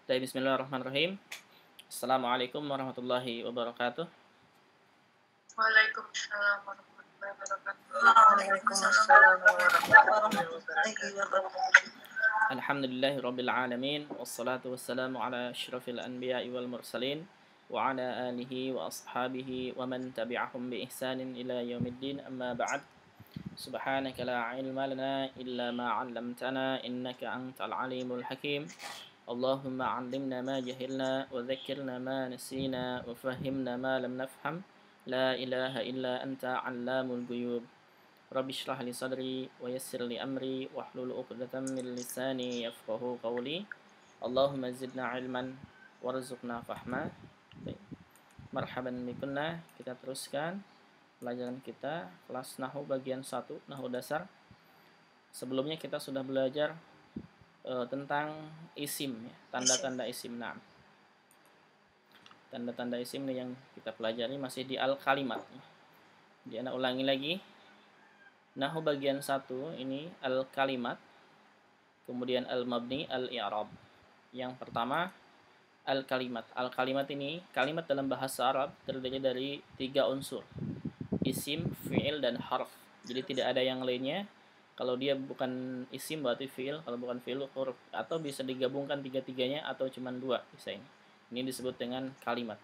Baik, bismillahirrahmanirrahim. Assalamualaikum warahmatullahi wabarakatuh. Waalaikumsalam warahmatullahi wabarakatuh. Waalaikumsalam warahmatullahi wabarakatuh. Alhamdulillahi rabbil alamin. Wassalatu wassalamu ala asyrafil anbiya'i wal mursalin wa ala alihi wa ashabihi wa man tabi'ahum bi ihsanin ila yaumiddin. Amma ba'd. Subhanaka la ilma lana illa ma 'allamtana innaka antal alimul hakim. Allahumma 'allimna ma jahilna wa dhakkirna ma nasina wa fahhimna ma lam nafham. La ilaha illa anta 'allamul ghuyub. Rabbi shrah li sadri wa yassir li amri wahlul 'uqdatam min lisani yafqahu qawli. Allahumma zidna ilman warzuqna fahma. Marhaban bikunna, kita teruskan pelajaran kita kelas Nahwu bagian 1, Nahwu dasar. Sebelumnya kita sudah belajar tentang isim ya, tanda-tanda isim. Nah, tanda-tanda isim yang kita pelajari masih di al-kalimat. Jadi anak ulangi lagi. Nahwu bagian 1 ini al-kalimat, kemudian al-mabni, al-i'rab. Yang pertama al-kalimat. Al-kalimat ini kalimat dalam bahasa Arab terdiri dari 3 unsur. Isim, fi'il, dan harf. Jadi tidak ada yang lainnya. Kalau dia bukan isim berarti fi'il, kalau bukan fi'il huruf, atau bisa digabungkan tiga-tiganya atau cuma 2 bisa ini. Ini disebut dengan kalimat.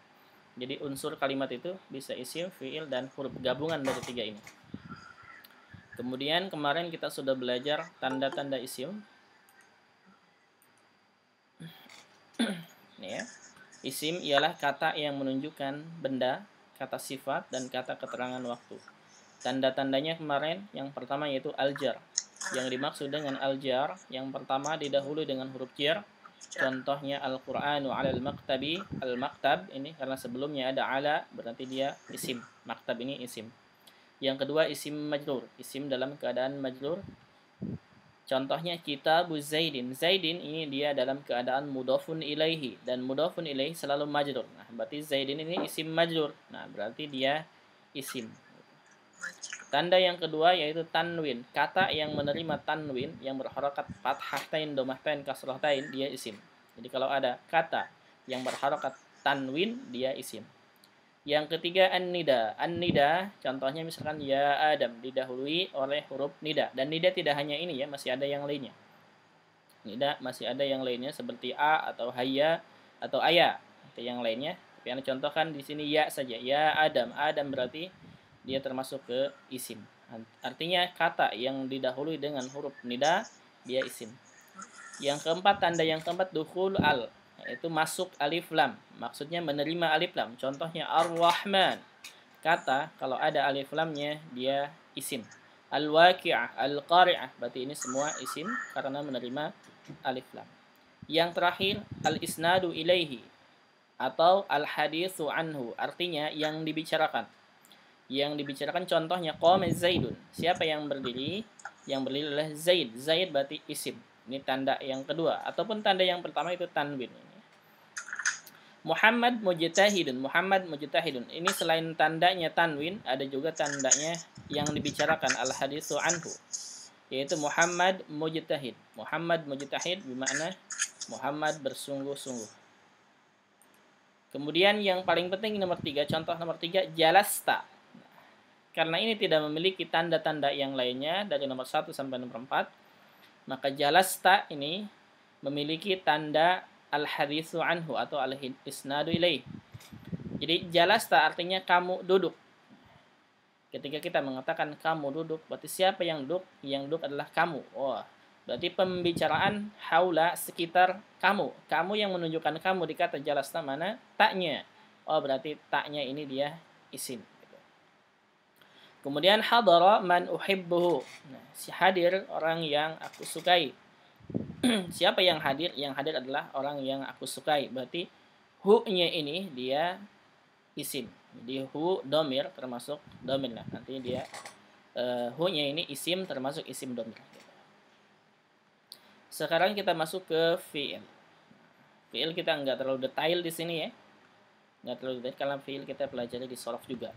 Jadi unsur kalimat itu bisa isim, fi'il, dan huruf, gabungan dari 3 ini. Kemudian kemarin kita sudah belajar tanda-tanda isim. Ini ya. Isim ialah kata yang menunjukkan benda, kata sifat, dan kata keterangan waktu. Tanda-tandanya kemarin yang pertama yaitu al-jar. Yang dimaksud dengan al-jar, yang pertama didahului dengan huruf jar. Contohnya Al-Qur'anu 'alal maktabi. Al-maktab ini karena sebelumnya ada ala, berarti dia isim. Maktab ini isim. Yang kedua isim majrur, isim dalam keadaan majrur. Contohnya kitabu Zaidin. Zaidin ini dia dalam keadaan mudhafun ilaihi, dan mudhafun ilaihi selalu majrur. Nah, berarti Zaidin ini isim majrur. Nah, berarti dia isim. Tanda yang kedua yaitu tanwin. Kata yang menerima tanwin yang berharokat fathatain, domahtain, kasrohtain, dia isim. Jadi kalau ada kata yang berharokat tanwin, dia isim. Yang ketiga an-nida. An-nida contohnya misalkan ya Adam, didahului oleh huruf nida. Dan nida tidak hanya ini ya, masih ada yang lainnya. Nida masih ada yang lainnya seperti a atau hayya atau ayah. Atau yang lainnya. Tapi yang contohkan di sini ya saja. Ya Adam. Adam berarti dia termasuk ke isim. Artinya kata yang didahului dengan huruf nida dia isim. Yang keempat, tanda yang keempat dukhul al, yaitu masuk alif lam. Maksudnya menerima alif lam. Contohnya ar-rahman. Kata kalau ada alif lamnya dia isim. Al-waqi'ah, al-qari'ah, berarti ini semua isim karena menerima alif lam. Yang terakhir al-isnadu ilaihi atau al-haditsu anhu, artinya yang dibicarakan. Yang dibicarakan contohnya qama Zaidun. Siapa yang berdiri? Yang berdiri adalah Zaid. Zaid berarti isim. Ini tanda yang kedua. Ataupun tanda yang pertama itu tanwin. Muhammad mujtahidun. Muhammad mujtahidun. Ini selain tandanya tanwin, ada juga tandanya yang dibicarakan al-haditsu anhu, yaitu Muhammad mujtahid. Muhammad mujtahid bermakna Muhammad bersungguh-sungguh. Kemudian yang paling penting nomor 3, contoh nomor 3, jalasta. Karena ini tidak memiliki tanda-tanda yang lainnya dari nomor 1 sampai nomor 4, maka jalasta ini memiliki tanda al-haditsu anhu atau al-isnadu ilaih. Jadi jalasta artinya kamu duduk. Ketika kita mengatakan kamu duduk, berarti siapa yang duduk? Yang duduk adalah kamu. Oh, berarti pembicaraan haula, sekitar kamu. Kamu yang menunjukkan kamu di kata jalasta mana? Taknya. Oh, berarti taknya ini dia isim. Kemudian hadara man uhibbuhu. Nah, si hadir orang yang aku sukai. Siapa yang hadir? Yang hadir adalah orang yang aku sukai. Berarti hu-nya ini dia isim. Jadi hu domir termasuk domir. Nah, nanti dia hu-nya ini isim termasuk isim domir. Sekarang kita masuk ke fi'il. Fi'il kita nggak terlalu detail di sini ya. Nggak terlalu detail karena fi'il kita pelajari di shorof juga.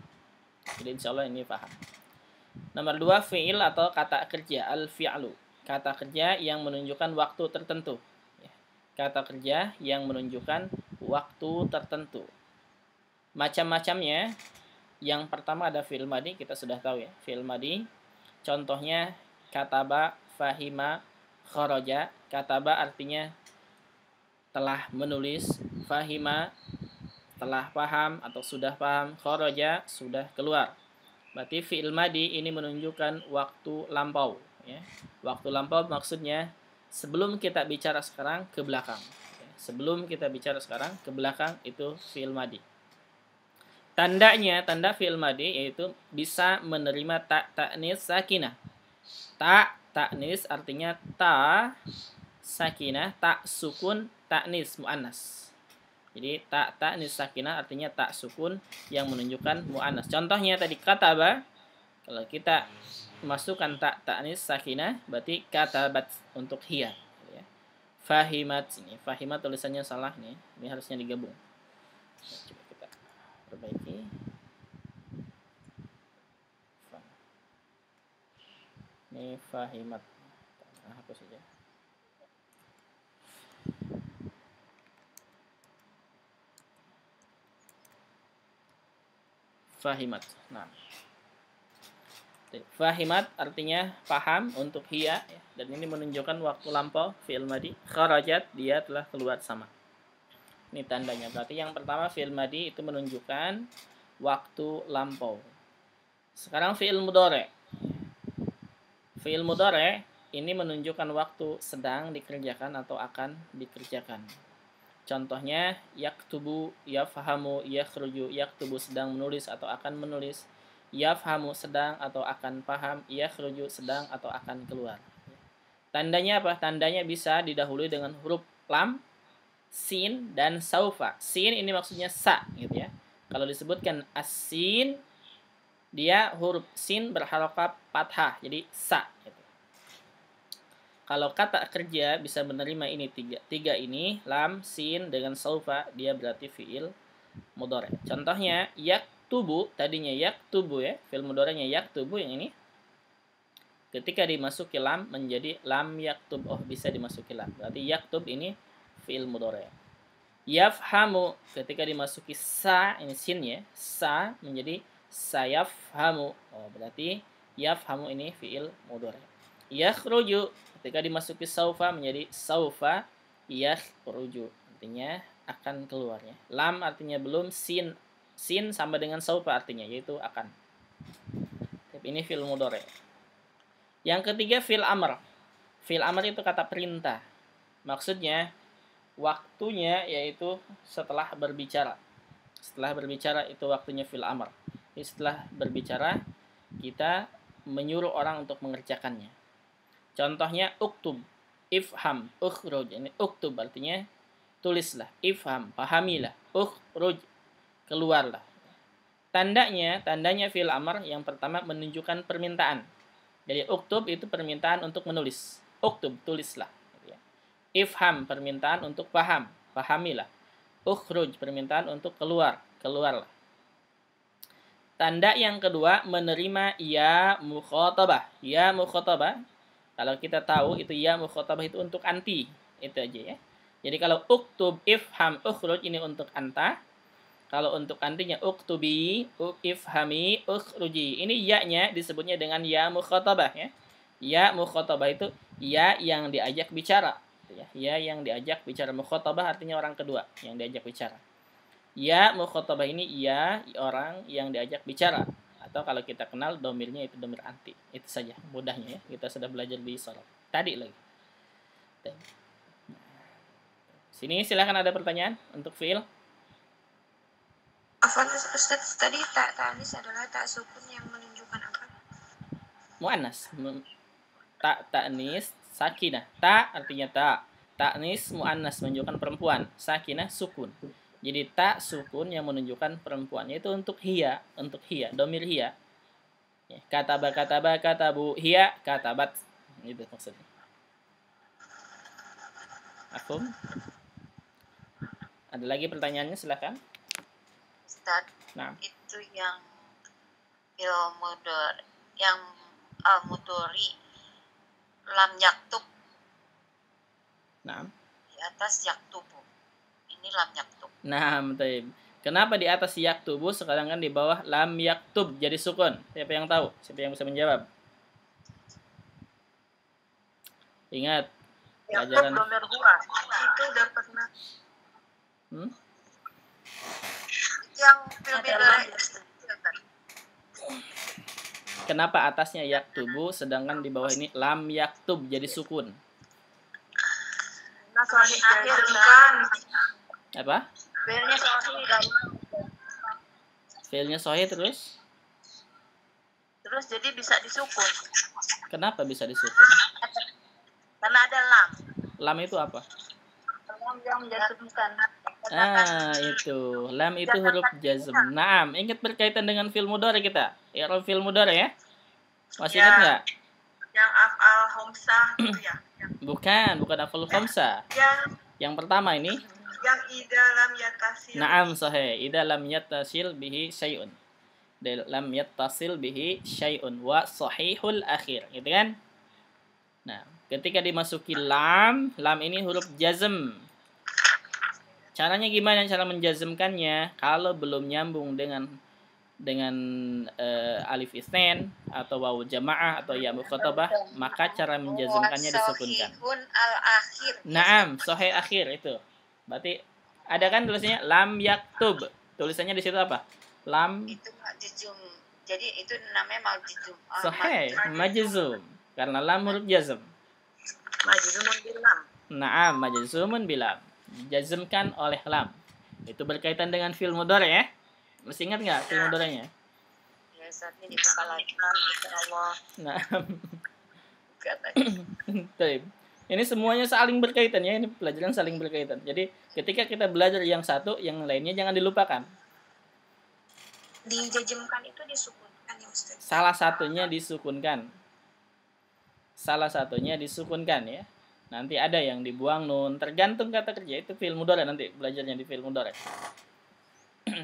Jadi insya Allah ini paham. Nomor 2, fi'il atau kata kerja, al-fi'lu. Kata kerja yang menunjukkan waktu tertentu. kata kerja yang menunjukkan waktu tertentu. Macam-macamnya, yang pertama ada fi'il madi, kita sudah tahu ya. Fi'il madi, contohnya kataba, fahima, kharaja. Kataba artinya telah menulis, fahima telah paham atau sudah paham, kharaja sudah keluar. Berarti fi'il madi ini menunjukkan waktu lampau ya. Waktu lampau maksudnya sebelum kita bicara sekarang ke belakang. Sebelum kita bicara sekarang ke belakang itu fi'il madi. Tandanya, tanda fi'il madi yaitu bisa menerima ta ta'nis sakinah. Ta ta'nis artinya ta sakinah, ta sukun, ta'nis muannas. Jadi ta ta'nis sakinah artinya ta sukun yang menunjukkan muannas. Contohnya tadi kataba, kalau kita masukkan ta ta'nis sakinah berarti katabat untuk hiya ya. Fahimat, ini fahimat tulisannya salah nih. Ini harusnya digabung. Coba kita perbaiki. Ini fahimat. Hapus saja. Fahimat. Nah, fahimat artinya paham untuk hiya ya. Dan ini menunjukkan waktu lampau fi'il madi. Kharajat, dia telah keluar sama. Ini tandanya. Berarti yang pertama fi'il madi itu menunjukkan waktu lampau. Sekarang fi'il mudhari'. Fi'il mudhari' ini menunjukkan waktu sedang dikerjakan atau akan dikerjakan. Contohnya yaktubu, yafhamu, yakhruju. Yaktubu sedang menulis atau akan menulis. Yafhamu sedang atau akan paham. Yakhruju sedang atau akan keluar. Tandanya apa? Tandanya bisa didahului dengan huruf lam, sin, dan saufa. Sin ini maksudnya sa gitu ya. Kalau disebutkan as-sin, dia huruf sin berharokat fathah, jadi sa gitu. Kalau kata kerja bisa menerima ini tiga ini, lam, sin, dengan saufa, dia berarti fi'il mudhari'. Contohnya yaktubu, tadinya yaktubu ya, fi'il mudhari'nya yaktubu yang ini. Ketika dimasuki lam menjadi lam yaktub, oh bisa dimasuki lam. Berarti yaktub ini fi'il mudhari'. Yafhamu, ketika dimasuki sa, ini sin ya, sa menjadi sayafhamu. Oh berarti yafhamu ini fi'il mudhari'. Yakhruju, ketika dimasuki saufa menjadi saufa yakhruju, artinya akan keluar ya. Lam artinya belum, sin sama dengan saufa artinya yaitu akan. Tapi ini fi'il mudhari'. Yang ketiga fi'il amr. Fi'il amr itu kata perintah. Maksudnya waktunya yaitu setelah berbicara. Setelah berbicara itu waktunya fi'il amr. Jadi setelah berbicara kita menyuruh orang untuk mengerjakannya. Contohnya uktub, ifham, ukhruj. Ini uktub artinya tulislah, ifham, pahamilah, ukhruj, keluarlah. Tandanya fi'il amr yang pertama menunjukkan permintaan. Jadi uktub itu permintaan untuk menulis. Uktub, tulislah. Ifham, permintaan untuk paham, pahamilah. Ukhruj, permintaan untuk keluar, keluarlah. Tanda yang kedua menerima ya mukhatabah. Ya mukhatabah, kalau kita tahu itu ya mukhatabah itu untuk anti, itu aja ya. Jadi kalau uktub, ifham, ukhruj ini untuk anta. Kalau untuk antinya uktubi, ifhami, ukhruji. Ini ya-nya disebutnya dengan ya mukhatabah ya. Ya mukhatabah itu ya yang diajak bicara. Ya yang diajak bicara. Mukhatabah artinya orang kedua yang diajak bicara. Ya mukhatabah ini ya orang yang diajak bicara. Atau kalau kita kenal domirnya itu domir anti. Itu saja mudahnya ya. Kita sudah belajar di syarat tadi lagi. Sini silakan ada pertanyaan untuk fi'il. Afwan Ustaz, tadi tak ta'anis adalah tak sukun yang menunjukkan apa? Muannas. Tak ta'nis sakinah. Ta artinya ta. Ta'nis muannas menunjukkan perempuan. Sakinah sukun. Jadi tak sukun yang menunjukkan perempuan, yaitu untuk hiya, domir hiya. Ya, kataba, katabu, hiya, katabat. Itu maksudnya. Akum. Ada lagi pertanyaannya, silakan. Ustaz, Nah, itu yang ilmudor, yang mudori, lam yaktub. nah. Di atas yaktubu. Ini lam yaktub. Nah, taib. Kenapa di atas yaktubu sekarang kan di bawah lam yaktub jadi sukun? Siapa yang tahu? Siapa yang bisa menjawab? Ingat Yaktub pelajaran. domir huwa. Itu udah pernah. Yang lebih dari Kenapa atasnya yaktubu sedangkan di bawah ini lam yaktub jadi sukun? Nah, sahih akhir kan. Apa? Fi'ilnya sahih kan. Fi'ilnya sahih terus? Terus jadi bisa disukun. Kenapa bisa disukun? Karena ada lam. Lam itu apa? Lam yang menjazmkan. Itu. Lam itu huruf jazm. Naam, ingat berkaitan dengan fi'il mudhari kita. I'rab fi'il mudhari ya? Masih ingat nggak? Yang af'al khamsah gitu ya. Bukan af'al khamsah. Yang pertama ini. Yang idza lam yattasil. Naam, sahih. Idza lam yattasil bihi syai'un. Lam yattasil bihi syai'un wa sahihul akhir. Gitu kan? Nah, ketika dimasuki lam ini huruf jazm. Caranya gimana cara menjazmkannya? Kalau belum nyambung dengan alif isnen atau wawu jamaah atau ya mukhatabah, maka cara menjazmkannya disukunkan. Naam, sahih akhir itu. Berarti ada kan tulisannya lam yaktub. Tulisannya di situ apa? Lam Itu majzum. Jadi itu namanya majzum. sahih, majzum. Karena lam huruf jazm. Majzumun bil lam. Naam, majzumun bilam. Jazmkan oleh lam. Itu berkaitan dengan fi'il mudhari ya. Masih ingat nggak fi'il mudhari'nya? Ya, saat ini dibuka lagi. Insyaallah. Nah, Kata. ini semuanya saling berkaitan ya. Ini pelajaran saling berkaitan. Jadi ketika kita belajar yang satu, yang lainnya jangan dilupakan. Dijazmkan itu disukunkan ya Ustaz. Salah satunya disukunkan. Salah satunya disukunkan ya. Nanti ada yang dibuang nun, tergantung kata kerja. Itu fi'il mudhari, nanti belajarnya di fi'il mudhari.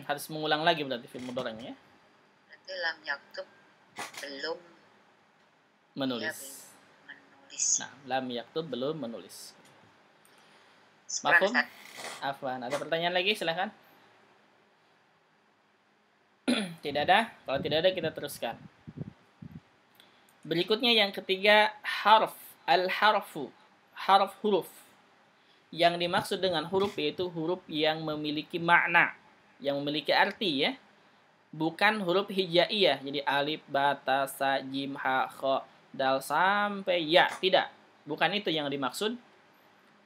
Harus mengulang lagi berarti fi'il mudhari'nya ya. Berarti lam yaktub belum Menulis. menulis. Nah, lam yaktub belum menulis. Sekarang, Mafhum? Afwan, ada pertanyaan lagi? Silahkan. Tidak ada? Kalau tidak ada kita teruskan. Berikutnya yang ketiga, harf. Al-harfu. Harf huruf. Yang dimaksud dengan huruf yaitu huruf yang memiliki makna, yang memiliki arti ya. Bukan huruf hijaiyah. Jadi alif, ba, ta, sa, jim, ha, kha, dal sampai ya. Tidak. Bukan itu yang dimaksud.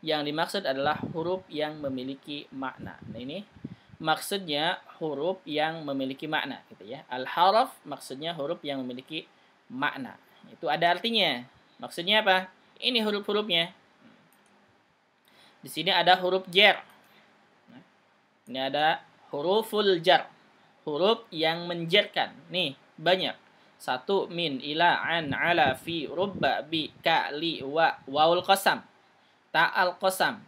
Yang dimaksud adalah huruf yang memiliki makna. Nah, ini maksudnya huruf yang memiliki makna gitu ya. Al-harf maksudnya huruf yang memiliki makna. Itu ada artinya. Maksudnya apa? Ini huruf-hurufnya. Di sini ada huruf jar. Nah, ini ada huruful jar. Huruf yang menjarkan. Nih, banyak. 1 min, ila, an, ala, fi, rubba, bi, ka, li, wa, waul qasam. Ta'al qasam.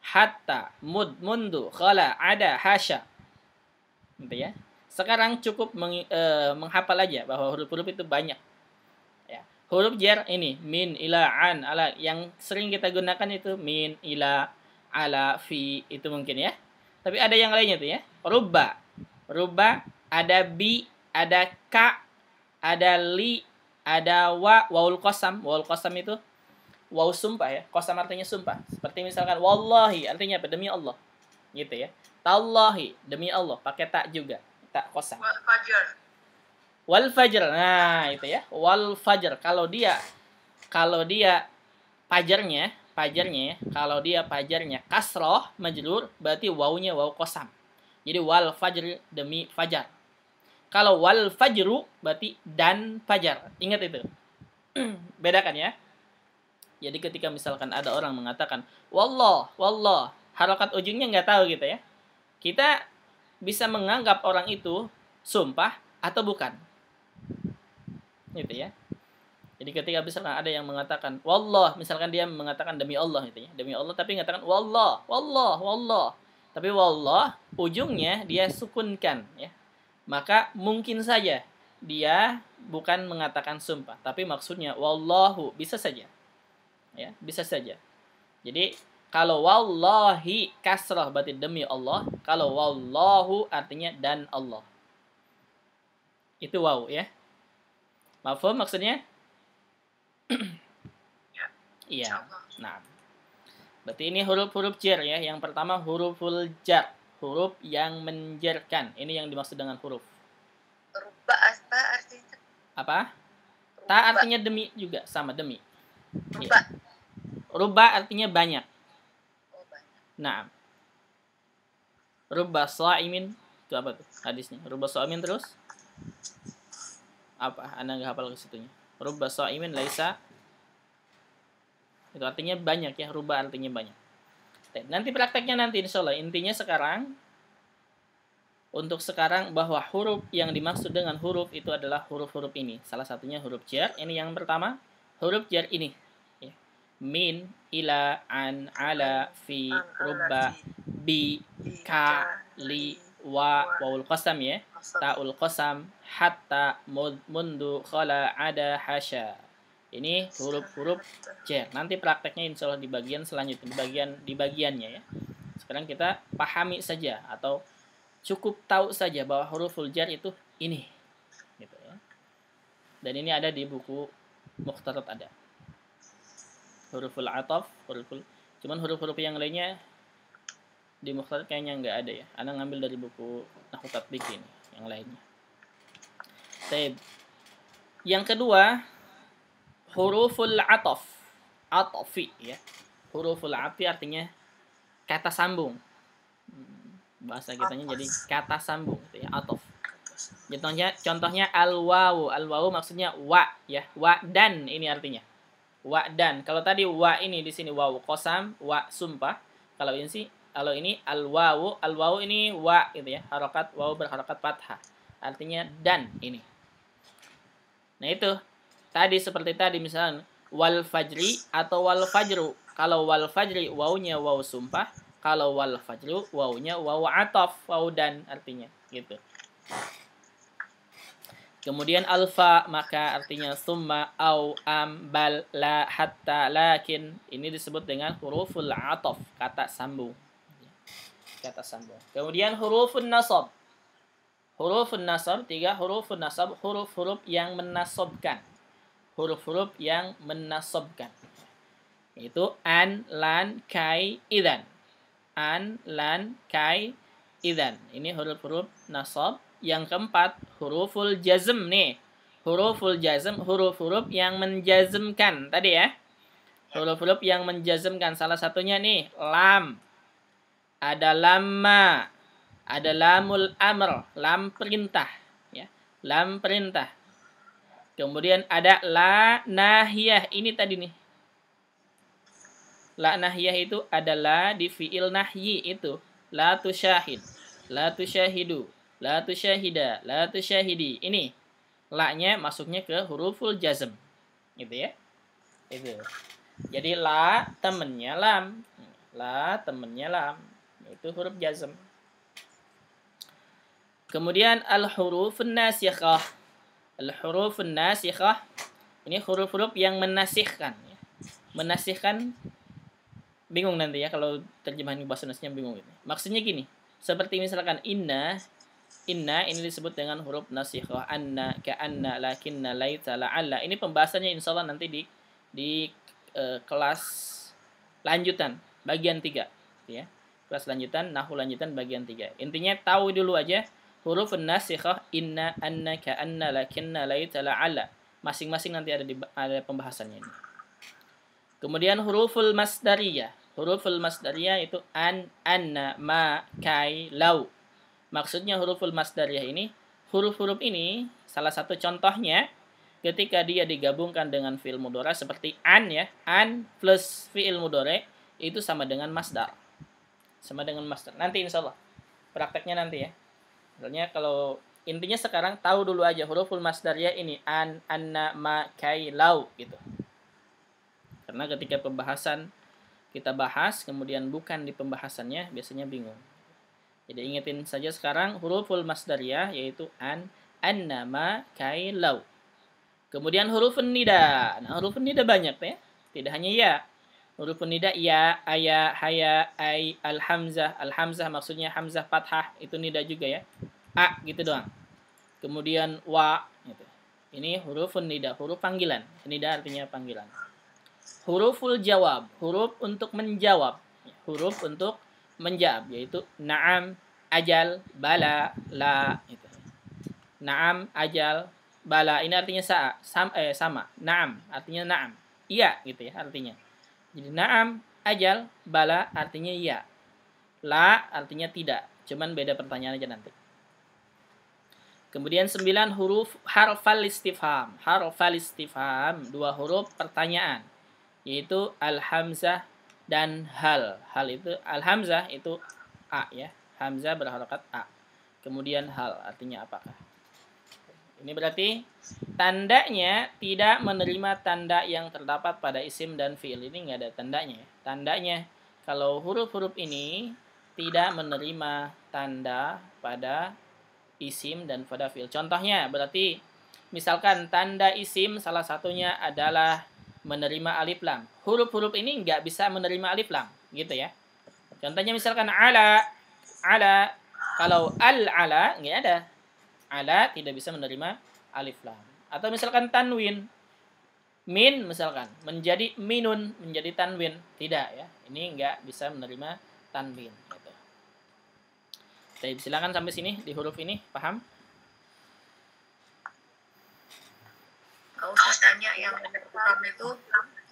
Hatta, mud, mundu, khala, ada, hasya. Gitu ya. Sekarang cukup menghafal aja bahwa huruf-huruf itu banyak. Huruf jar ini min, ila, an, ala yang sering kita gunakan itu min, ila, ala, fi itu mungkin ya. Tapi ada yang lainnya tuh ya. Rubba. Rubba ada bi, ada ka, ada li, ada wa, waul qasam. Waul qasam itu waw sumpah ya. Qasam artinya sumpah. Seperti misalkan wallahi artinya apa? Demi Allah. Gitu ya. Tallahi demi Allah pakai tak juga. Tak qasam. Wal fajr. Nah, itu ya. Wal fajr. Kalau dia pajarnya ya. Kalau dia pajarnya kasroh majrur, berarti wawunya waw qasam. Jadi wal fajr demi fajar. Kalau wal fajru berarti dan fajar. Ingat itu. Bedakan ya. Jadi ketika misalkan ada orang mengatakan wallah, harokat ujungnya nggak tahu gitu ya. Kita bisa menganggap orang itu sumpah atau bukan. Gitu ya. Jadi ketika misalkan ada yang mengatakan wallah, misalkan dia mengatakan demi Allah gitu ya. Demi Allah tapi mengatakan wallah. Tapi wallah ujungnya dia sukunkan ya. Maka mungkin saja dia bukan mengatakan sumpah, tapi maksudnya wallahu, bisa saja. Ya, bisa saja. Jadi Kalau wallahi kasrah berarti demi Allah. Kalau wallahu artinya dan Allah. Itu waw ya. Mafhum maksudnya? Iya. Nah. Berarti ini huruf-huruf jar ya. Yang pertama huruful jar, huruf yang menjerkan. Ini yang dimaksud dengan huruf. Rubba apa artinya? Apa? Ta artinya demi juga, sama demi. Rubba. Ya. Rubba artinya banyak. Oh, banyak. Nah. Rubba sha'imin itu apa tuh hadisnya? Rubba sha'imin terus? Apa? Anda nggak hafal ke situnya. Rubba sha'imin laisa, itu artinya banyak ya, rubah artinya banyak. Nanti prakteknya nanti insya Allah. Intinya sekarang, untuk sekarang bahwa huruf yang dimaksud dengan huruf itu adalah huruf-huruf ini. Salah satunya huruf jar. Ini yang pertama, huruf jar ini. Ya. Min, ila, an, ala, fi, rubba, bi, ka, li, wa, wawul qasam ya. Ta'ul qasam, hatta, mundu, khala, ada, hasya. Ini huruf-huruf jar. Nanti prakteknya insya Allah di bagian selanjutnya, di bagiannya ya. Sekarang kita pahami saja atau cukup tahu saja bahwa huruful jar itu ini, gitu ya. Dan ini ada di buku Mukhtarat ada. Huruful ataf, cuman huruf-huruf yang lainnya di Mukhtarat kayaknya nggak ada ya. Anda ngambil dari buku Nahwu Tatbiq ini, yang lainnya. Yang kedua, huruful ataf, atafi ya. Huruful atfi artinya kata sambung. Bahasa kitanya jadi kata sambung gitu ya, ataf. Contohnya al-wawu. Al-wawu maksudnya wa ya, wa dan ini artinya. Wa dan. Kalau tadi wa ini di sini wawu qasam, wa sumpah. Kalau ini al-wawu, al-wawu ini wa gitu ya. Harokat wawu berharokat fathah. Artinya dan ini. Nah itu. Tadi seperti tadi misalnya wal fajri atau wal fajru. Kalau wal fajri wawunya wawu sumpah, kalau wal fajru wawunya wawu ataf, wawu dan artinya gitu. Kemudian alfa maka artinya summa, au, am, bal, la, hatta, lakin. Ini disebut dengan huruful ataf, kata sambung. Kata sambung. Kemudian hurufun nasab. Hurufun nasab, 3 hurufun nasab, huruf-huruf yang menasabkan. Huruf-huruf yang menasabkan. Itu an, lan, kai, idan. An, lan, kai, idan. Ini huruf-huruf nasab. Yang keempat, huruful jazm nih. Huruful jazm, huruf-huruf yang menjazmkan. Tadi ya. Huruf-huruf yang menjazmkan. Salah satunya nih, lam. Ada lamma. Ada lamul amr. Lam perintah. Ya. Lam perintah. Kemudian ada la nahiyah. Ini tadi nih. La nahiyah itu adalah di fi'il nahyi itu. La tusyahid. La tusyahidu. La tusyahida. La tusyahidi. Ini. La-nya masuknya ke huruful jazm. Gitu ya. Itu. Jadi la temennya lam. La temennya lam. Itu huruf jazm. Kemudian al-hurufun nasikhah. Al-hurufun nasikhah, ini huruf-huruf yang menasihkan. Menasihkan, bingung nanti ya kalau terjemahan bahasa Indonesia bingung gitu. Maksudnya gini, seperti misalkan inna ini disebut dengan huruf nasikhah. Anna, ka'anna, lakinna, laita, la'alla. Ini pembahasannya insya Allah nanti di kelas lanjutan, bagian 3. Ya. Kelas lanjutan, nahwu lanjutan bagian 3. Intinya tahu dulu aja huruf nasikhah, inna, anna, ka'anna, lakinna, laita, la'alla. Masing-masing nanti ada pembahasannya ini. Kemudian huruful masdariyah. Huruful masdariyah itu an, anna, ma, kai, lau. Maksudnya huruful masdariyah ini, huruf-huruf ini, salah satu contohnya, ketika dia digabungkan dengan fi'il mudhari seperti an ya. An plus fi'il mudhari itu sama dengan masdar. Sama dengan masdar. Nanti insya Allah. Prakteknya nanti ya. Misalnya kalau intinya sekarang tahu dulu aja huruful masdariyah ini an, anna, ma, kai, lau gitu. Karena ketika pembahasan kita bahas kemudian bukan di pembahasannya biasanya bingung. Jadi ingetin saja sekarang huruful masdariyah yaitu an, anna, ma, kai, lau. Kemudian hurufun nida. Nah, hurufun nida banyak ya. Tidak hanya ya. Hurufun nida ya, aya, haya, ai, al-hamzah. Al-hamzah maksudnya hamzah fathah, itu nida juga ya. A gitu doang. Kemudian wa gitu. Ini hurufun nida, huruf panggilan. Nida artinya panggilan. Huruful jawab, huruf untuk menjawab. Huruf untuk menjawab yaitu na'am, ajal, bala, la gitu. Na'am, ajal, bala ini artinya sama. Na'am artinya na'am. Iya gitu ya artinya. Jadi na'am, ajal, bala artinya iya. La artinya tidak. Cuman beda pertanyaan aja nanti. Kemudian 9 huruf harfal istifham. Harfal istifham 2 huruf pertanyaan yaitu al-hamzah dan hal. Hal itu al-hamzah itu a ya. Hamzah berharokat a. Kemudian hal artinya apakah. Ini berarti tandanya tidak menerima tanda yang terdapat pada isim dan fi'il. Ini nggak ada tandanya. Tandanya kalau huruf-huruf ini tidak menerima tanda pada isim dan pada fi'il. Contohnya berarti misalkan tanda isim salah satunya adalah menerima alif lam. Huruf-huruf ini nggak bisa menerima alif lam, gitu ya. Contohnya misalkan ala. Kalau al-ala nggak ada. Ala tidak bisa menerima alif lam. Atau misalkan tanwin. Min misalkan menjadi minun, menjadi tanwin. Tidak ya. Ini nggak bisa menerima tanwin. Gitu. Jadi silakan sampai sini di huruf ini, paham? Ustaz tanya yang nomor 6 itu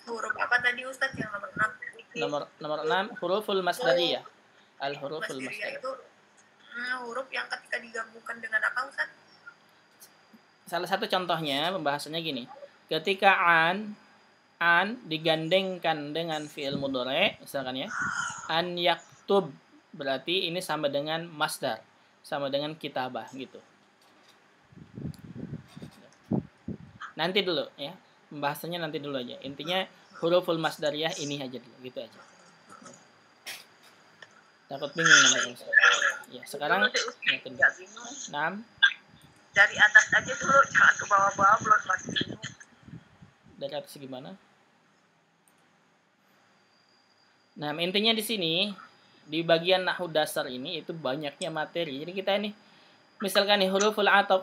huruf apa tadi Ustaz yang nomor 6? Nomor 6 huruful masdariyah. Al-huruful masdariyah. Itu huruf yang ketika digabungkan dengan apa Ustaz? Salah satu contohnya pembahasannya gini. Ketika an digandengkan dengan fi'il mudhari, misalkan ya. An yaktub berarti ini sama dengan masdar, sama dengan kitabah gitu. Nanti dulu ya. Pembahasannya nanti dulu aja. Intinya huruful masdariyah ini aja dulu, gitu aja. Takut bingung nanti. Ya, sekarang yang kedua. 6. Dari atas aja dulu, jangan ke bawah-bawah, belum masih bingung. Dari atas gimana? Nah, intinya di sini di bagian nahwu dasar ini itu banyaknya materi. Jadi kita ini misalkan nih huruful ataf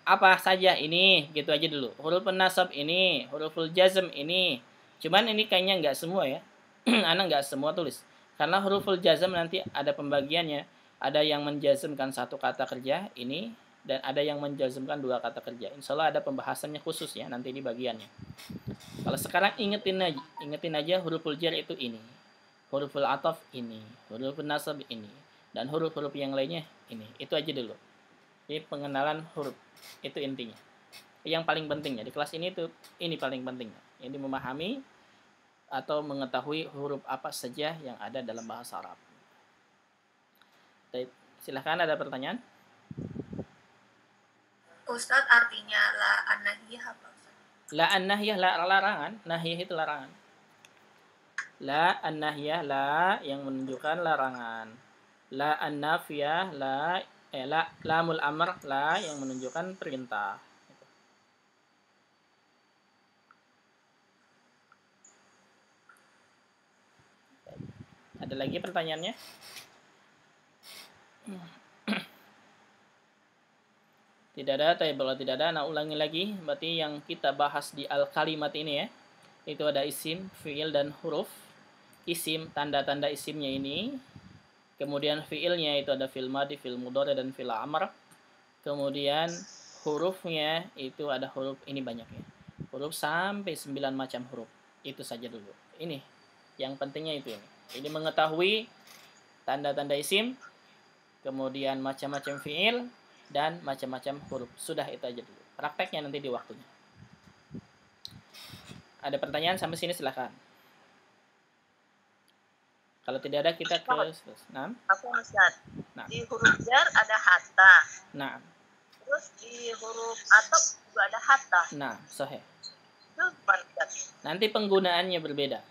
apa saja ini, gitu aja dulu. Huruf nasab ini, huruful jazm ini. Cuman ini kayaknya nggak semua ya. Anak nggak semua tulis. Karena huruful jazm nanti ada pembagiannya. Ada yang menjazmkan satu kata kerja ini dan ada yang menjazmkan dua kata kerja. Insya Allah ada pembahasannya khusus ya nanti di bagiannya. Kalau sekarang ingetin aja huruful jar itu ini. Huruful ataf ini, huruful nasab ini, dan huruf-huruf yang lainnya ini. Itu aja dulu. Jadi pengenalan huruf itu intinya. Yang paling pentingnya di kelas ini itu ini paling pentingnya. Ini memahami atau mengetahui huruf apa saja yang ada dalam bahasa Arab. Baik, silahkan ada pertanyaan. Ustadz artinya la an-nahiyah apa Ustaz? La an-nahiyah larangan, nahiyah itu larangan. La an-nahiyah la yang menunjukkan larangan. La an-nafiyah la lamul amr la yang menunjukkan perintah. Ada lagi pertanyaannya? Tidak ada, tapi kalau tidak ada, nah ulangi lagi. Berarti yang kita bahas di al-kalimat ini ya, itu ada isim, fi'il, dan huruf. Isim, tanda-tanda isimnya ini. Kemudian fi'ilnya itu ada fi'il madhi, fi'il mudhari, dan fi'il amr. Kemudian hurufnya itu ada huruf, ini banyak ya. Huruf sampai 9 macam huruf. Itu saja dulu. Ini, yang pentingnya itu ini. Ini mengetahui tanda-tanda isim, kemudian macam-macam fi'il, dan macam-macam huruf. Sudah itu aja dulu. Prakteknya nanti di waktunya. Ada pertanyaan sampai sini silahkan. Kalau tidak ada kita ke nah. Aku Ustaz. Nah. Di huruf jar ada hatta. Nah. Terus di huruf ataf juga ada hatta. Nah, sahih. Itu Ustaz. Nanti penggunaannya berbeda.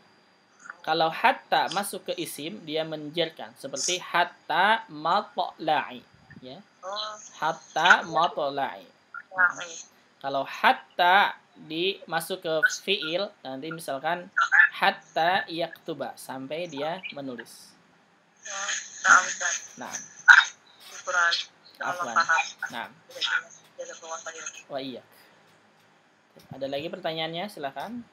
Kalau hatta masuk ke isim, dia menjerkan seperti hatta matla'i, ya. Hatta matla'i. Kalau hatta masuk ke fiil, nanti misalkan hatta yaktuba, sampai dia menulis. Nah, Ustaz. Nah, Syukuran. Allah afwan. paham. Nah, Jazakallah khairan. wah iya. Ada lagi pertanyaannya, silakan.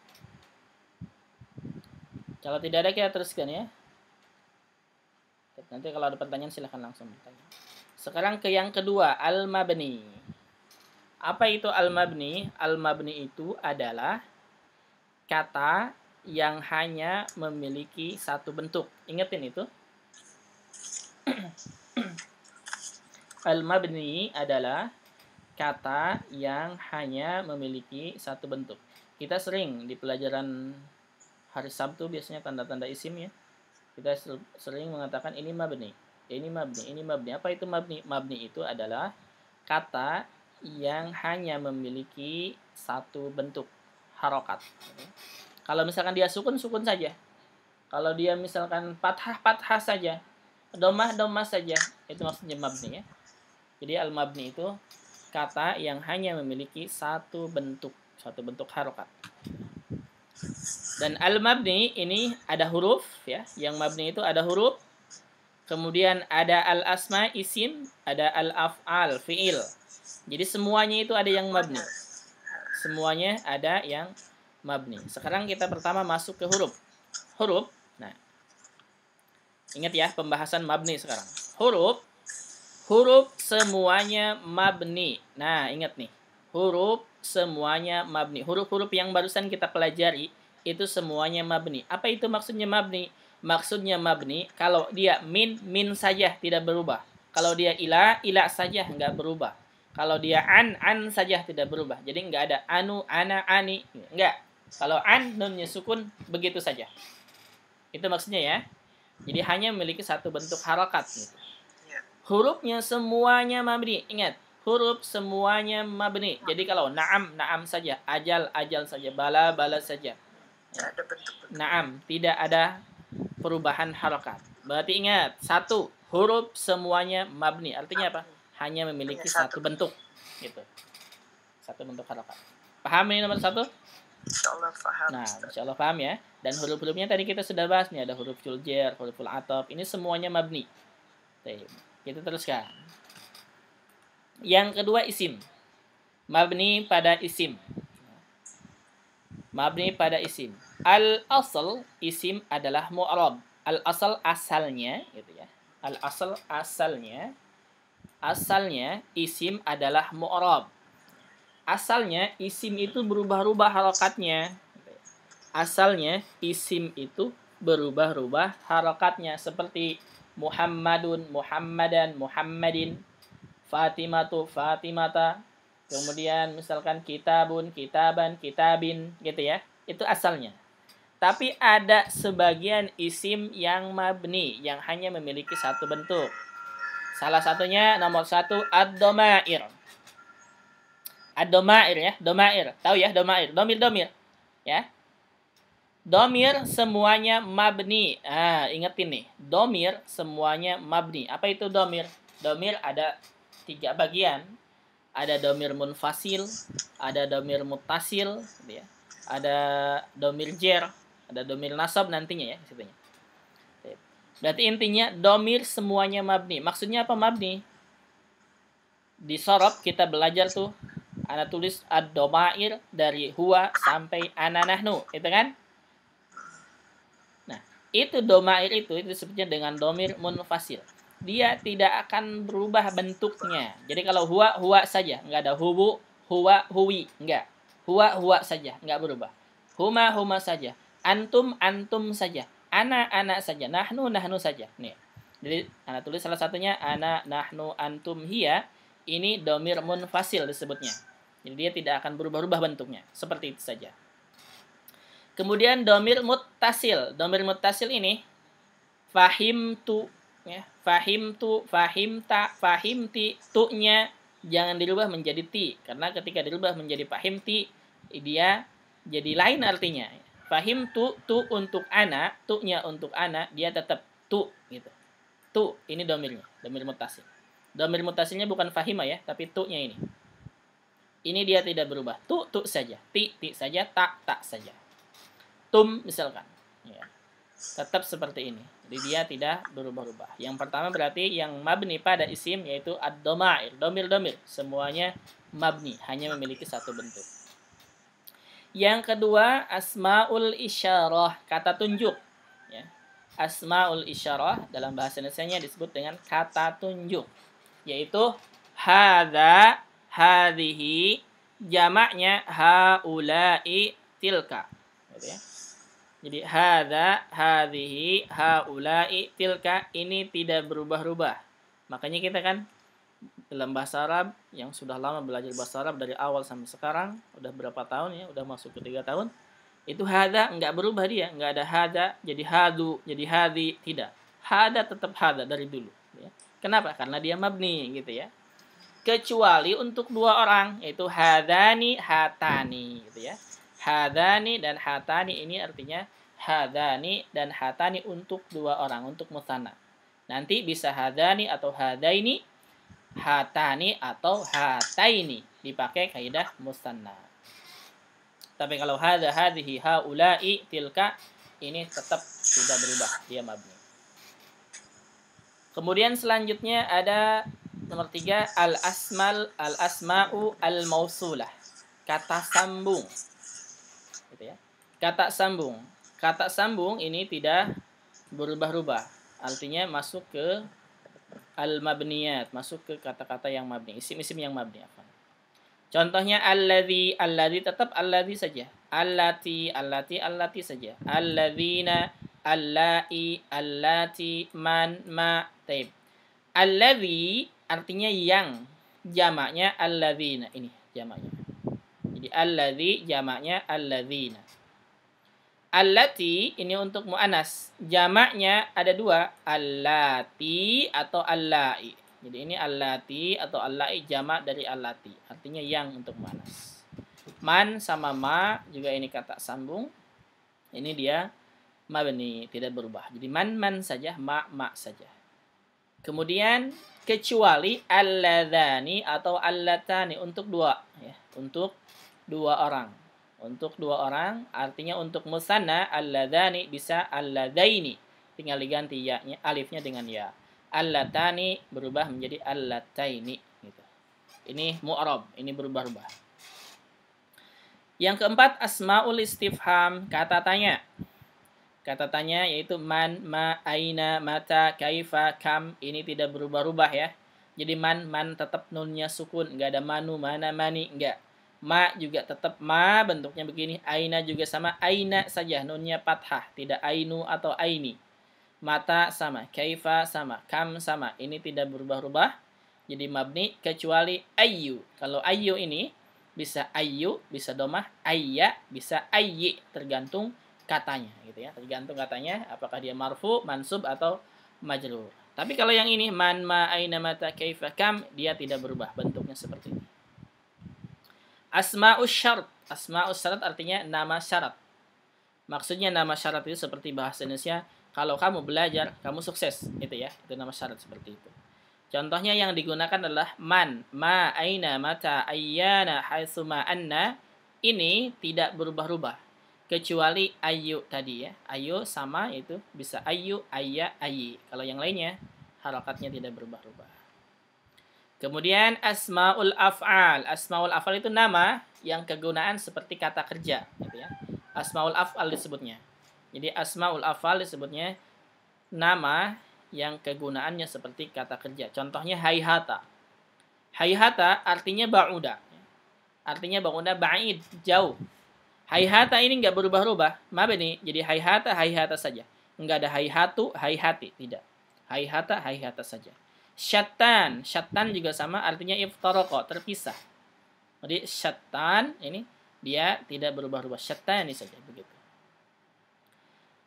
Kalau tidak ada kita teruskan ya. Nanti kalau ada pertanyaan silakan langsung bertanya. Sekarang ke yang kedua, al-mabni. Apa itu al-mabni? Al-mabni itu adalah kata yang hanya memiliki satu bentuk. Ingetin itu. Al-mabni adalah kata yang hanya memiliki satu bentuk. Kita sering di pelajaran hari Sabtu biasanya tanda-tanda isim ya. Kita sering mengatakan ini mabni, ini mabni, ini mabni. Apa itu mabni? Mabni itu adalah kata yang hanya memiliki satu bentuk harokat. Kalau misalkan dia sukun, sukun saja. Kalau dia misalkan fathah, fathah saja. Domah, domah saja. Itu maksudnya mabni ya. Jadi al-mabni itu kata yang hanya memiliki satu bentuk harokat. Dan al-mabni ini ada huruf ya. Yang mabni itu ada huruf. Kemudian ada al-asma isim, ada al-af'al fi'il. Jadi semuanya itu ada yang mabni. Semuanya ada yang mabni. Sekarang kita pertama masuk ke huruf. Huruf. Nah. Ingat ya pembahasan mabni sekarang. Huruf semuanya mabni. Nah, ingat nih. Huruf semuanya mabni. Huruf-huruf yang barusan kita pelajari itu semuanya mabni. Apa itu maksudnya mabni? Maksudnya mabni kalau dia min saja tidak berubah. Kalau dia ila saja enggak berubah. Kalau dia an saja tidak berubah. Jadi enggak ada anu, ana, ani. Enggak. Kalau an nunnya sukun begitu saja. Itu maksudnya ya. Jadi hanya memiliki satu bentuk harakat gitu. Hurufnya semuanya mabni. Ingat, huruf semuanya mabni. Jadi kalau na'am saja, ajal saja, bala saja. Na'am, tidak ada perubahan harokat. Berarti ingat, satu, huruf semuanya mabni. Artinya apa? Hanya memiliki satu bentuk. Gitu. Satu bentuk harokat. Paham ini nomor satu? Insyaallah paham. Nah, insyaallah paham ya. Dan huruf-hurufnya tadi kita sudah bahas nih. Ada huruf jar, huruful ataf. Ini semuanya mabni. Kita teruskan. Yang kedua isim. Mabni pada isim. Mabni pada isim. Al-asal isim adalah mu'rab. Al-asal asalnya gitu ya. Al-asal asalnya isim adalah mu'rab. Asalnya isim itu berubah-ubah harokatnya. Asalnya isim itu berubah-ubah harokatnya seperti Muhammadun, Muhammadan, Muhammadin, Fatimatu, Fatimata. Kemudian misalkan kitabun, kitaban, kitabin gitu ya. Itu asalnya. Tapi ada sebagian isim yang mabni yang hanya memiliki satu bentuk. Salah satunya nomor satu ad-domair. Ad-domair ya, domair. Tahu ya domair, domir ya. Domir semuanya mabni. Ingetin nih. Domir semuanya mabni. Apa itu domir? Domir ada 3 bagian. Ada domir munfasil, ada domir muttasil, gitu ya. Ada domir jer, ada domir nasab nantinya ya. Situnya. Berarti intinya domir semuanya mabni. Maksudnya apa mabni? Di sorob kita belajar tuh. Ana tulis ad-domair dari huwa sampai ana nahnu. Itu kan? Itu domair itu disebutnya dengan domir munfasil. Dia tidak akan berubah bentuknya. Jadi kalau huwa saja, enggak ada huwa huwi, enggak. Huwa saja, enggak berubah. Huma saja, antum saja, ana saja, nahnu saja. Nih. Jadi ana tulis salah satunya ana, nahnu, antum, hiya. Ini domir munfasil disebutnya. Jadi dia tidak akan berubah-ubah bentuknya. Seperti itu saja. Kemudian domir muttasil. Domir muttasil ini fahimtu ya, fahimta, fahimti, tu-nya jangan dirubah menjadi ti karena ketika dirubah menjadi fahimti dia jadi lain artinya. Fahimtu tu untuk ana, tu-nya untuk ana, dia tetap tu gitu. Tu ini domirnya, domir muttasil. Domir muttasilnya bukan fahima ya, tapi tu-nya ini. ini dia tidak berubah. Tu saja, ti saja, tak saja. Tum misalkan, ya, tetap seperti ini. Jadi dia tidak berubah-ubah. Yang pertama berarti yang mabni pada isim yaitu ad-dhamair, domir-domir, semuanya mabni, hanya memiliki satu bentuk. Yang kedua asmaul isyarah, kata tunjuk. Ya. Asmaul isyarah dalam bahasa Indonesianya disebut dengan kata tunjuk, yaitu hadza, hadhihi, jamaknya haula'i, tilka. Gitu ya. Jadi hadza, hadhihi, haula'i, tilka ini tidak berubah-ubah. Makanya kita kan dalam bahasa Arab yang sudah lama belajar bahasa Arab dari awal sampai sekarang, udah berapa tahun ya, udah masuk ke 3 tahun. Itu hadza enggak berubah dia, enggak ada hadza jadi hadu, jadi hadhi, tidak. Hadza tetap hadza dari dulu, ya. Kenapa? Karena dia mabni gitu ya. Kecuali untuk 2 orang, yaitu hadani, hatani gitu ya. Hadani dan hatani ini artinya hadani dan hatani untuk 2 orang, untuk musanna. Nanti bisa hadani atau hadaini, hatani atau hataini, dipakai kaidah musanna. Tapi kalau hadza, hadhihi, haula'i, tilka ini tetap tidak berubah, dia mabni. Kemudian selanjutnya ada nomor 3 al-asma'u al-mausulah, kata sambung. Gitu ya. Kata sambung. Kata sambung ini tidak berubah-ubah. Artinya masuk ke al-mabniyat, masuk ke kata-kata yang mabni, isim-isim yang mabni. Contohnya alladzi, alladzi tetap alladzi saja. Allati, allati, allati saja. Alladzina, allai, allati, man, ma, taib. Alladzi artinya yang, jamaknya alladzina, ini jamaknya. Jadi alladzi jamaknya alladzina. Allati ini untuk mu'anas, jamaknya ada 2, allati atau allai. Jadi ini allati atau allai jamak dari allati, artinya yang untuk mu'anas. Man sama ma juga ini kata sambung. Ini dia mabni, tidak berubah. Jadi man saja, ma saja. Kemudian kecuali alladzani atau allatani untuk 2 ya, untuk 2 orang. Untuk 2 orang artinya untuk musanna alladzani bisa alladzaini, tinggal diganti ya-nya, alifnya dengan ya. Allatani berubah menjadi allataini gitu. Ini mu'rab, ini berubah-ubah. Yang keempat asmaul istifham, kata tanya. Kata tanya yaitu man, ma, aina, mata, kaifa, kam, ini tidak berubah-ubah ya. Jadi man tetap nunnya sukun, enggak ada manu, mana, mani, enggak. Ma juga tetap ma, bentuknya begini. Aina juga sama, aina saja, nunnya fathah, tidak ainu atau aini. Mata sama, kaifa sama, kam sama, ini tidak berubah-ubah. Jadi mabni kecuali ayyu. Kalau ayyu ini bisa ayyu, bisa domah, ayya, bisa ayyi, tergantung katanya gitu ya. Tergantung katanya apakah dia marfu, mansub atau majrur. Tapi kalau yang ini man, ma, aina, mata, kaifa, kam, dia tidak berubah, bentuknya seperti ini. Asma'us syarat. Asma'us syarat artinya nama syarat. Maksudnya nama syarat itu seperti bahasa Indonesia, kalau kamu belajar, kamu sukses. Itu ya, itu nama syarat seperti itu. Contohnya yang digunakan adalah man, ma, aina, mata, ayyana, haitsu, ma, anna. Ini tidak berubah-ubah. Kecuali ayu tadi ya. Ayu sama itu bisa ayu, ayya, ayyi. Kalau yang lainnya, harakatnya tidak berubah-ubah. Kemudian asmaul af'al. Asmaul af'al itu nama yang kegunaan seperti kata kerja gitu ya. Asmaul af'al disebutnya. Jadi asmaul af'al disebutnya nama yang kegunaannya seperti kata kerja. Contohnya hayhata. Hayhata artinya ba'uda. Artinya ba'uda ba'id, jauh. Hayhata ini enggak berubah-ubah. Mabni, jadi hayhata, hayhata saja. Enggak ada hayhatu, hayhati, tidak. Hayhata, hayhata saja. Syattan, syattan juga sama artinya iftaraqo, terpisah. Jadi syattan ini dia tidak berubah-ubah, syattan ini saja begitu.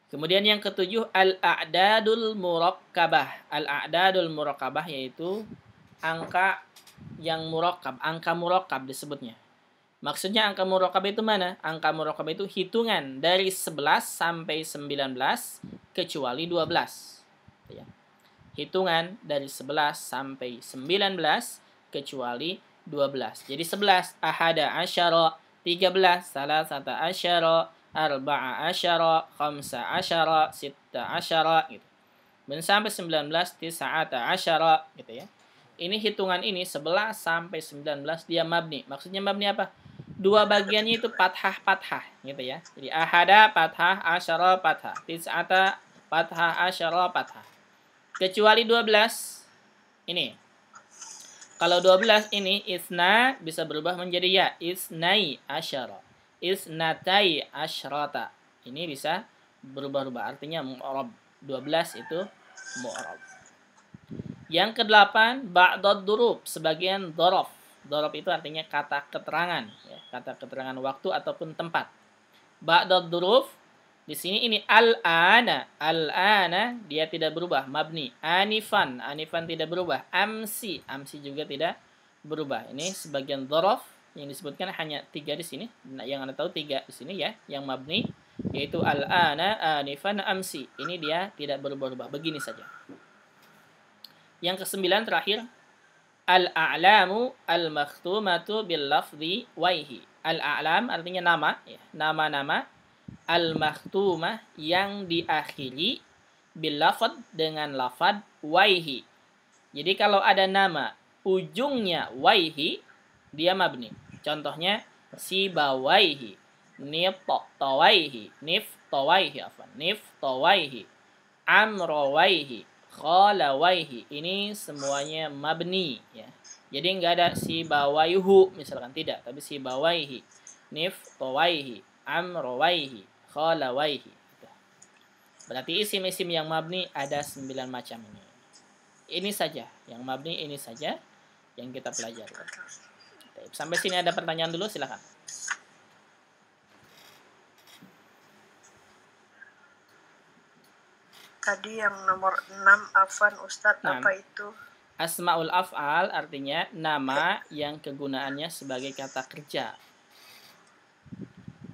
Kemudian yang ketujuh al-a'dadul murakkabah. Al-a'dadul murakkabah yaitu angka yang murakkab, angka murakkab disebutnya. Maksudnya angka murakkab itu mana? Angka murakkab itu hitungan dari 11 sampai 19 kecuali 12. Ya. Hitungan dari 11 sampai 19 kecuali 12. Jadi 11. Ahada asyara, 13. Salasata asyara, arba'a asyara, khamsa asyara, sitta asyara gitu. Dan sampai 19, tis'ata asyara gitu ya. Ini hitungan ini 11 sampai 19 dia mabni. Maksudnya mabni apa? Dua bagiannya itu fathah-fathah gitu ya. Jadi ahada fathah, asyara fathah, tis'ata fathah, asyara fathah. Kecuali 12 ini. Kalau 12 ini isna bisa berubah menjadi ya, isnai asyara, isnatai asyrata. Ini bisa berubah-ubah, artinya mu'rab. 12 itu mu'rab. Yang ke-8 ba'dad durub, sebagian dorof. Dorof itu artinya kata keterangan, ya, kata keterangan waktu ataupun tempat. Ba'dad durub di sini ini al-ana, al-ana dia tidak berubah, mabni. Anifan, anifan tidak berubah. Amsi, amsi juga tidak berubah. Ini sebagian dorof yang disebutkan hanya 3 di sini. Nah, yang Anda tahu 3 di sini ya, yang mabni yaitu al-ana, anifan, amsi. Ini dia tidak berubah-ubah. Begini saja. Yang ke-9 terakhir, al-a'lamu al-makhtumatu bil lafzi waihi. Al-a'lam artinya nama, ya, nama-nama. Al-makhtumah yang diakhiri bil lafad dengan lafad waihi. Jadi kalau ada nama ujungnya waihi, dia mabni. Contohnya sibawaihi, niftawaihi, niftawaihi, amrawaihi, khalawaihi. Ini semuanya mabni ya. Jadi enggak ada sibawaihu misalkan, tidak, tapi sibawaihi, niftawaihi, amrawaihi, khalawaihi. Berarti isim-isim yang mabni ada 9 macam ini. Ini saja yang mabni, ini saja yang kita pelajari. Sampai sini ada pertanyaan dulu, silakan. Tadi yang nomor 6 afan Ustadz, apa itu? Asmaul af'al artinya nama yang kegunaannya sebagai kata kerja.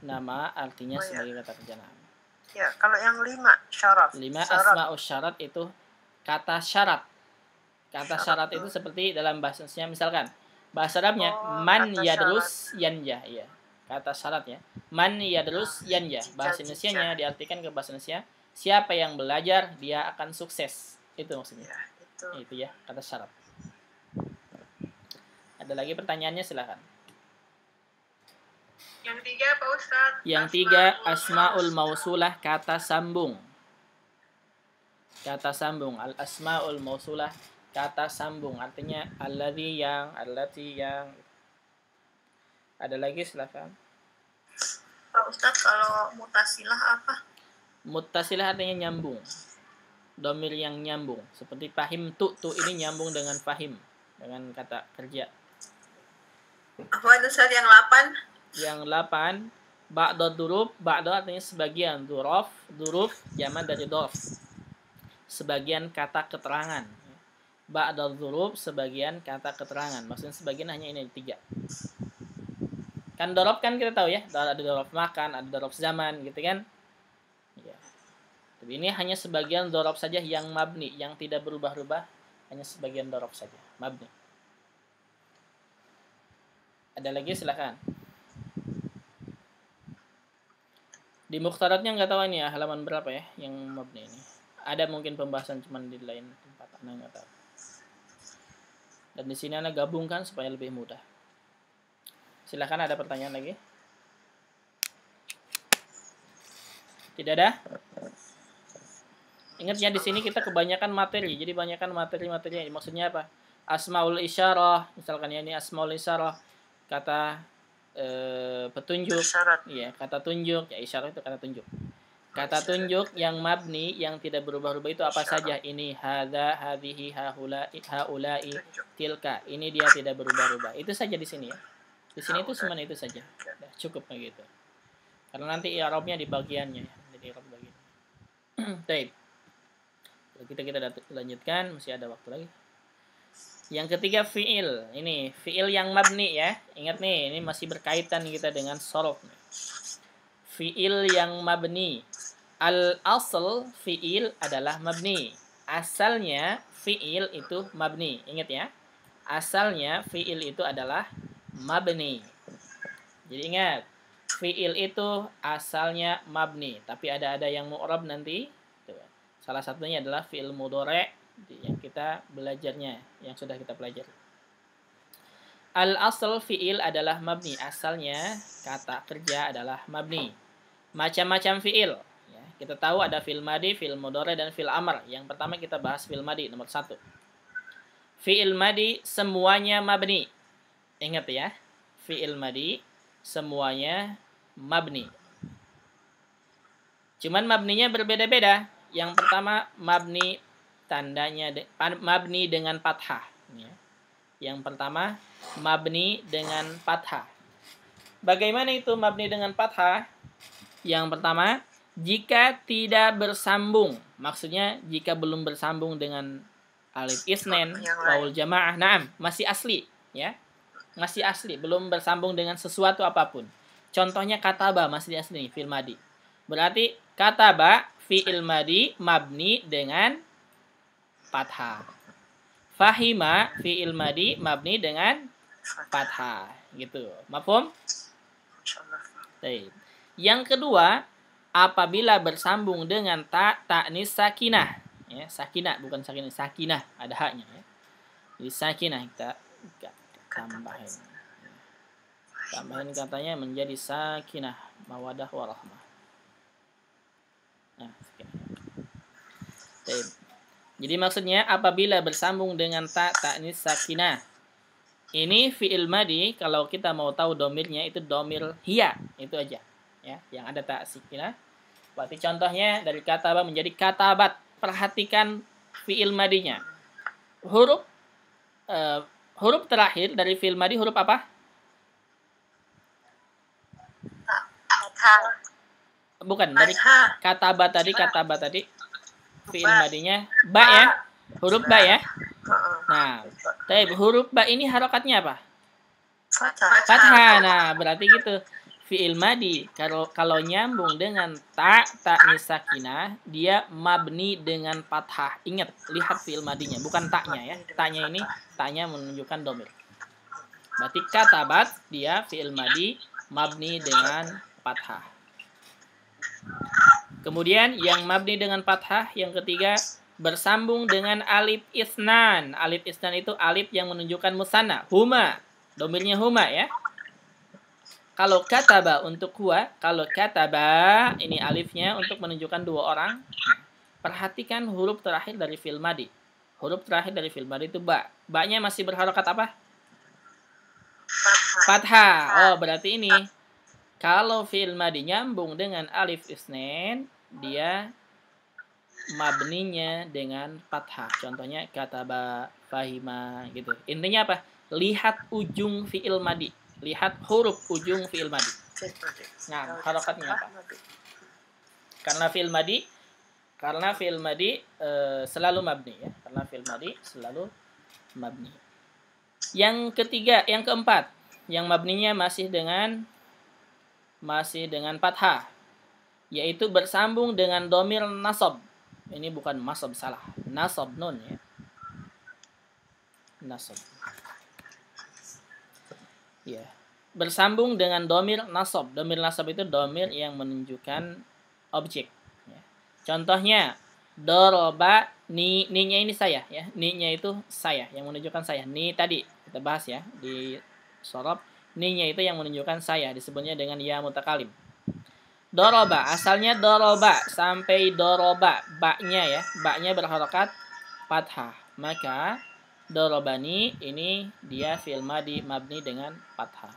Nama artinya sebagai kata kerja. Ya, kalau yang 5 syarat. 5 asmaul syarat itu kata syarat. Kata syarat itu seperti dalam bahasa Indonesia, misalkan bahasa Arabnya man yadrus yanja, ya. Kata syarat ya. Man yadrus yanja. Bahasa Indonesianya diartikan ke bahasa Indonesia, siapa yang belajar dia akan sukses. Itu maksudnya. Ya, itu ya, kata syarat. Ada lagi pertanyaannya, silakan. Yang 3 Pak Ustadz. Yang 3 asmaul mausulah, kata sambung. Kata sambung, al asmaul mausulah, kata sambung, artinya alladzi yang, allati yang. Ada lagi, silakan. Pak Ustadz, kalau mutasilah apa? Mutasilah artinya nyambung. Domir yang nyambung. Seperti fahim tu ini nyambung dengan fahim, dengan kata kerja. Apa itu Ustadz yang 8? Yang 8 ba'da duruf, ba'da artinya sebagian, duruf jamak dari dorf. Sebagian kata keterangan. Ba'da duruf sebagian kata keterangan. Maksudnya sebagian hanya ini 3. Kan dorof kan kita tahu ya, ada dorof makan, ada dorof zaman gitu kan. Ya. Tapi ini hanya sebagian dorof saja yang mabni, yang tidak berubah-ubah, hanya sebagian dorof saja, mabni. Ada lagi, silakan. Di mukhtaratnya nggak tahu ini ya, halaman berapa ya yang mabni ini. Ada mungkin pembahasan cuman di lain tempat, Anda nggak tahu. Dan di sini Anda gabungkan supaya lebih mudah. Silakan, ada pertanyaan lagi? Tidak ada? Ingat ya, di sini kita kebanyakan materi. Jadi banyakkan materi-materi. Maksudnya apa? Asmaul isyarah, misalkan ya, ini asmaul isyarah, kata petunjuk. Iya, kata tunjuk. Ya, isyarah itu kata tunjuk. Kata tunjuk yang mabni, yang tidak berubah-ubah itu apa saja? Ini hadza, hadhihi, haula'i, tilka. Ini dia tidak berubah-ubah. Itu saja di sini ya. Di sini itu cuma itu saja. Udah, cukup kayak gitu. Karena nanti i'rabnya di bagiannya ya. Jadi i'rab bagian. Baik. Kita lanjutkan, masih ada waktu lagi. Yang ketiga fi'il. Ini fi'il yang mabni ya. Ingat nih, ini masih berkaitan kita dengan shorof. Fi'il yang mabni. Al-asl fi'il adalah mabni. Asalnya fi'il itu mabni. Ingat ya. asalnya fi'il itu adalah mabni. Jadi ingat, fi'il itu asalnya mabni, tapi ada yang mu'rab nanti. Tuh. Salah satunya adalah fi'il mudhari' yang kita belajarnya, yang sudah kita pelajari. Al-asl fi'il adalah mabni, asalnya kata kerja adalah mabni. Macam-macam fi'il. Ya, kita tahu ada fi'il madi, fi'il mudhari' dan fi'il amr. Yang pertama kita bahas fi'il madi, nomor 1. Fi'il madi semuanya mabni. Ingat ya, fi'il madi semuanya mabni. Cuman mabninya berbeda-beda. Yang pertama mabni tandanya mabni dengan fathah. Ya. Yang pertama mabni dengan fathah. Bagaimana itu mabni dengan fathah? Yang pertama, jika tidak bersambung, maksudnya jika belum bersambung dengan alif isnen, waul jamaah, naam, masih asli, ya. Masih asli, belum bersambung dengan sesuatu apapun. Contohnya kataba, masih asli nih, fi'il madi. Berarti kataba fi'il madi mabni dengan fathah. Fahima fi'il madi mabni dengan fathah, gitu. Mafhum? Baik. Yang kedua, apabila bersambung dengan ta'nis sakinah, ya, sakinah bukan sakinah, sakinah ada haknya, ya. Jadi sakinah kita tambahin. Tambahin katanya menjadi sakinah, mawadah warahmah. Nah, baik. Jadi maksudnya apabila bersambung dengan ta'nis sakinah. Ini fi'il madi, kalau kita mau tahu domirnya itu domir hiya, itu aja. Ya, yang ada tak sakinah. Berarti contohnya dari kataba menjadi katabat. Perhatikan fi'il madinya. Huruf terakhir dari fi'il madi huruf apa? Bukan, dari kataba tadi fi'il madinya ba ya. Huruf ba ya. Nah, huruf ba ini harokatnya apa? Fathah. Nah, berarti gitu. Fi'il madi kalau nyambung dengan ta'nis sakinah, dia mabni dengan fathah. Ingat, lihat fi'il madinya, bukan ta'nya ya. Ta'nya menunjukkan domir. Berarti katabat dia fi'il madi mabni dengan fathah. Kemudian yang mabni dengan fathah yang ketiga bersambung dengan alif isnan. Alif isnan itu alif yang menunjukkan musanna, huma. Domirnya huma ya. Kalau kataba untuk huwa, kalau kataba ini alifnya untuk menunjukkan dua orang. Perhatikan huruf terakhir dari fi'il madi. Huruf terakhir dari fi'il madi itu ba. Ba-nya masih berharokat apa? Fathah. Oh, berarti ini kalau fi'il madi nyambung dengan alif isnen, dia mabninya dengan fathah. Contohnya kataba, fahima gitu. Intinya apa? Lihat ujung fi'il madi. Lihat huruf ujung fi'il madi. Nah, harokatnya apa? Karena fi'il madi selalu mabni ya. Karena fi'il madi selalu mabni. Yang ketiga, yang keempat, yang mabninya masih dengan fathah, yaitu bersambung dengan domir nasab. Ini bukan masab, salah. Nasab nun ya. Nasab. Ya, bersambung dengan domir nasab. Domir nasab itu domir yang menunjukkan objek. Ya. Contohnya, doroba, ni-nya ini saya. Ya. Ni-nya itu saya, yang menunjukkan saya. Ni tadi, kita bahas ya, di sorob. Ni-nya itu yang menunjukkan saya, disebutnya dengan ya mutakalim. Doroba, asalnya doroba, sampai doroba, ba-nya ya. Ba-nya berharokat fathah. Maka dorobani ini dia fi'il madi mabni dengan fathah.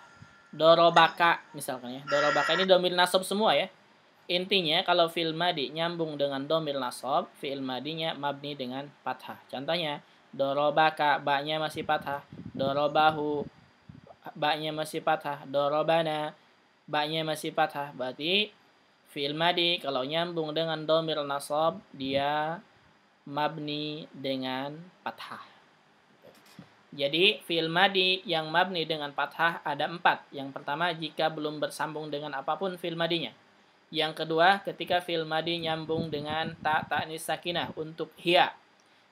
Dorobaka misalkan ya. Dorobaka ini domir nasab semua ya. Intinya kalau fi'il madi nyambung dengan domir nasab, fi'il madinya mabni dengan fathah. Contohnya dorobaka, ba-nya masih fathah. Dorobahu, ba-nya masih fathah. Dorobana, ba-nya masih fathah. Berarti fi'il madi kalau nyambung dengan domir nasab, dia mabni dengan fathah. Jadi fi'il madi yang mabni dengan fathah ada 4. Yang pertama jika belum bersambung dengan apapun fi'il madinya. Yang kedua ketika fi'il madi nyambung dengan ta'nis sakinah untuk hiya.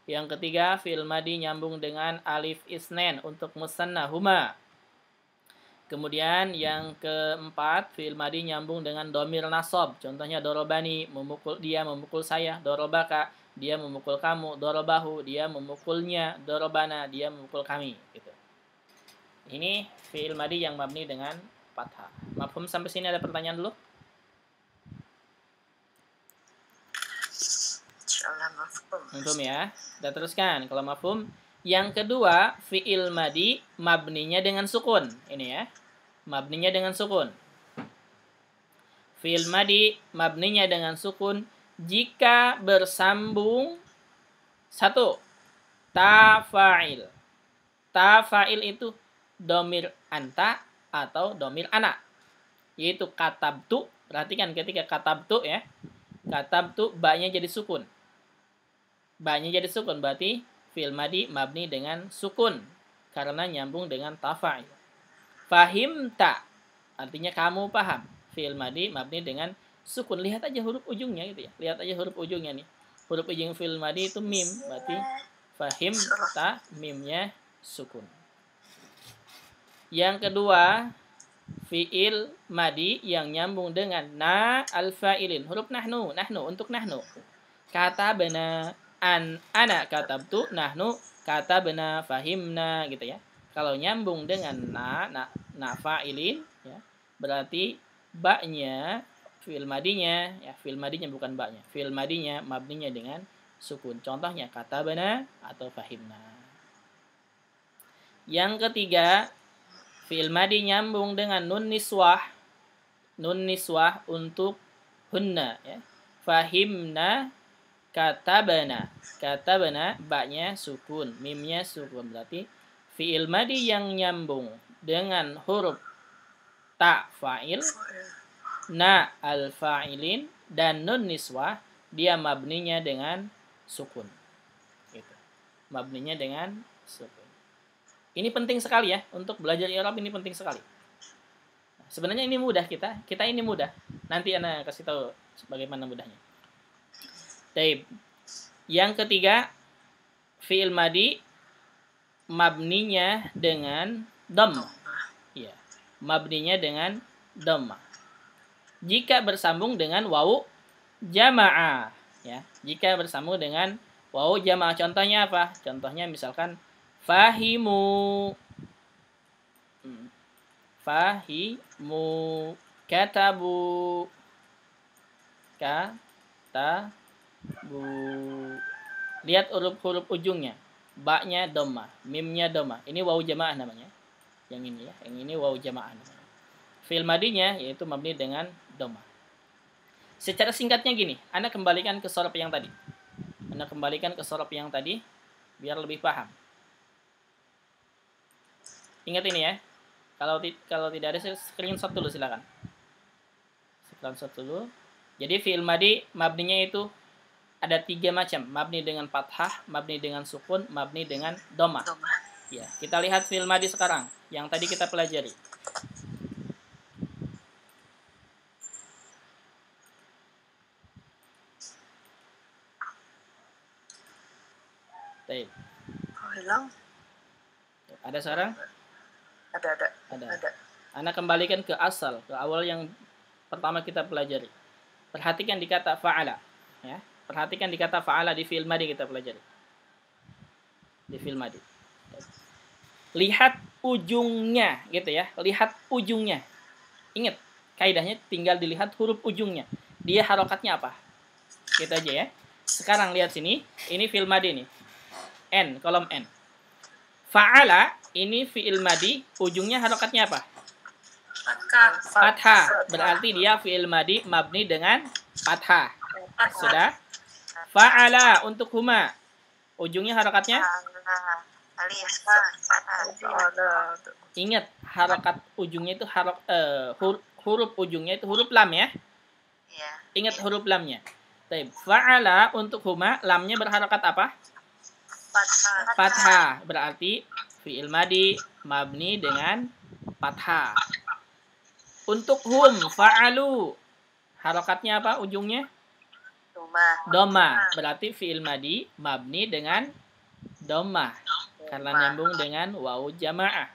Yang ketiga, fi'il madi nyambung dengan alif isnen untuk musanna huma. Kemudian yang keempat, fi'il madi nyambung dengan domir nasab. Contohnya dorobani, dia memukul saya. Dorobaka, dia memukul kamu. Dorobahu, dia memukulnya. Dorobana, dia memukul kami. Gitu. Ini fi'il madi yang mabni dengan fathah. Mafhum sampai sini, ada pertanyaan dulu? Insyaallah mafhum. Mafhum ya. Kita teruskan. Kalau mafhum, yang kedua, fi'il madi mabninya dengan sukun. Ini ya. Mabninya dengan sukun. Fi'il madi mabninya dengan sukun jika bersambung satu, ta fa'il. Ta fa'il itu domir anta atau domir ana. Yaitu katabtu. Perhatikan ketika katabtu ya. Katabtu ba-nya jadi sukun. Ba-nya jadi sukun berarti fi'il madi mabni dengan sukun karena nyambung dengan ta fa'il. Fahimta artinya kamu paham. Fi'il madi mabni dengan sukun. Lihat aja huruf ujungnya gitu ya. Lihat aja huruf ujungnya nih. Huruf ujung fi'il madi itu mim, berarti fahimta mimnya sukun. Yang kedua, fi'il madi yang nyambung dengan na al-fa'ilin. Huruf nahnu, untuk nahnu. Kata bena ana katabtu, nahnu kata bena fahimna gitu ya. Kalau nyambung dengan na fa'ilin ya, berarti ba-nya fi'il madinya ya, fi'il madinya bukan ba-nya. Fi'il madinya mabninya dengan sukun. Contohnya kata bena atau fahimna. Yang ketiga, fi'il madi nyambung dengan nun niswah. Nun niswah untuk hunna ya. Fahimna katabana. Katabana ba-nya sukun, mimnya sukun. Berarti fi'il madi yang nyambung dengan huruf ta fa'il, na al-fa'ilin, dan nun niswah, dia mabninya dengan sukun. Gitu. Mabninya dengan sukun. Ini penting sekali ya, untuk belajar i'rab ini penting sekali. Nah, sebenarnya ini mudah kita ini mudah. Nanti ana kasih tahu bagaimana mudahnya. Taib. Yang ketiga, fi'il madi mabninya dengan dhammah. Ya, mabninya dengan dhammah. Jika bersambung dengan wawu jama'ah, ya. Jika bersambung dengan wawu jama'ah, contohnya apa? Contohnya misalkan fahimu. Fahimu, katabu. Katabu. Lihat huruf-huruf ujungnya. Ba-nya dhammah, mimnya dhammah. Ini wawu jamaah namanya. Yang ini ya, yang ini wawu jamaah namanya. Fi'il madinya yaitu mabni dengan dhammah. Secara singkatnya gini, Anda kembalikan ke sorof yang tadi. Biar lebih paham. Ingat ini ya. Kalau tidak ada, screenshot dulu silakan. Screenshot dulu. Jadi fi'il madi mabninya itu ada 3 macam, mabni dengan fathah, mabni dengan sukun, mabni dengan dhammah. Ya, kita lihat fi'il madi sekarang yang tadi kita pelajari. Baik. Hilang? Ada sekarang? Ada. Anda kembalikan ke asal, ke awal yang pertama kita pelajari. Perhatikan di kata fa'ala, ya. Perhatikan di kata fa'ala di fi'il madi kita pelajari. Di fi'il madi. Lihat ujungnya, gitu ya. Lihat ujungnya. Ingat, kaidahnya tinggal dilihat huruf ujungnya. Dia harokatnya apa? Gitu aja ya. Sekarang lihat sini, ini fi'il madi nih. N, kolom N. Fa'ala, ini fi'il madi, ujungnya harokatnya apa? Fathah. Berarti dia fi'il madi mabni dengan fathah. Sudah? Fa'ala untuk huma. Ujungnya harokatnya? Ingat, harokat ujungnya itu huruf ujungnya itu huruf lam ya. Ingat huruf lamnya. Fa'ala untuk huma, lamnya berharokat apa? Fathah. Berarti fi'il madi mabni dengan fathah. Untuk hum, fa'alu, harokatnya apa ujungnya? Doma. Berarti fi'il madi mabni dengan doma. Karena nyambung dengan wawu jamaah.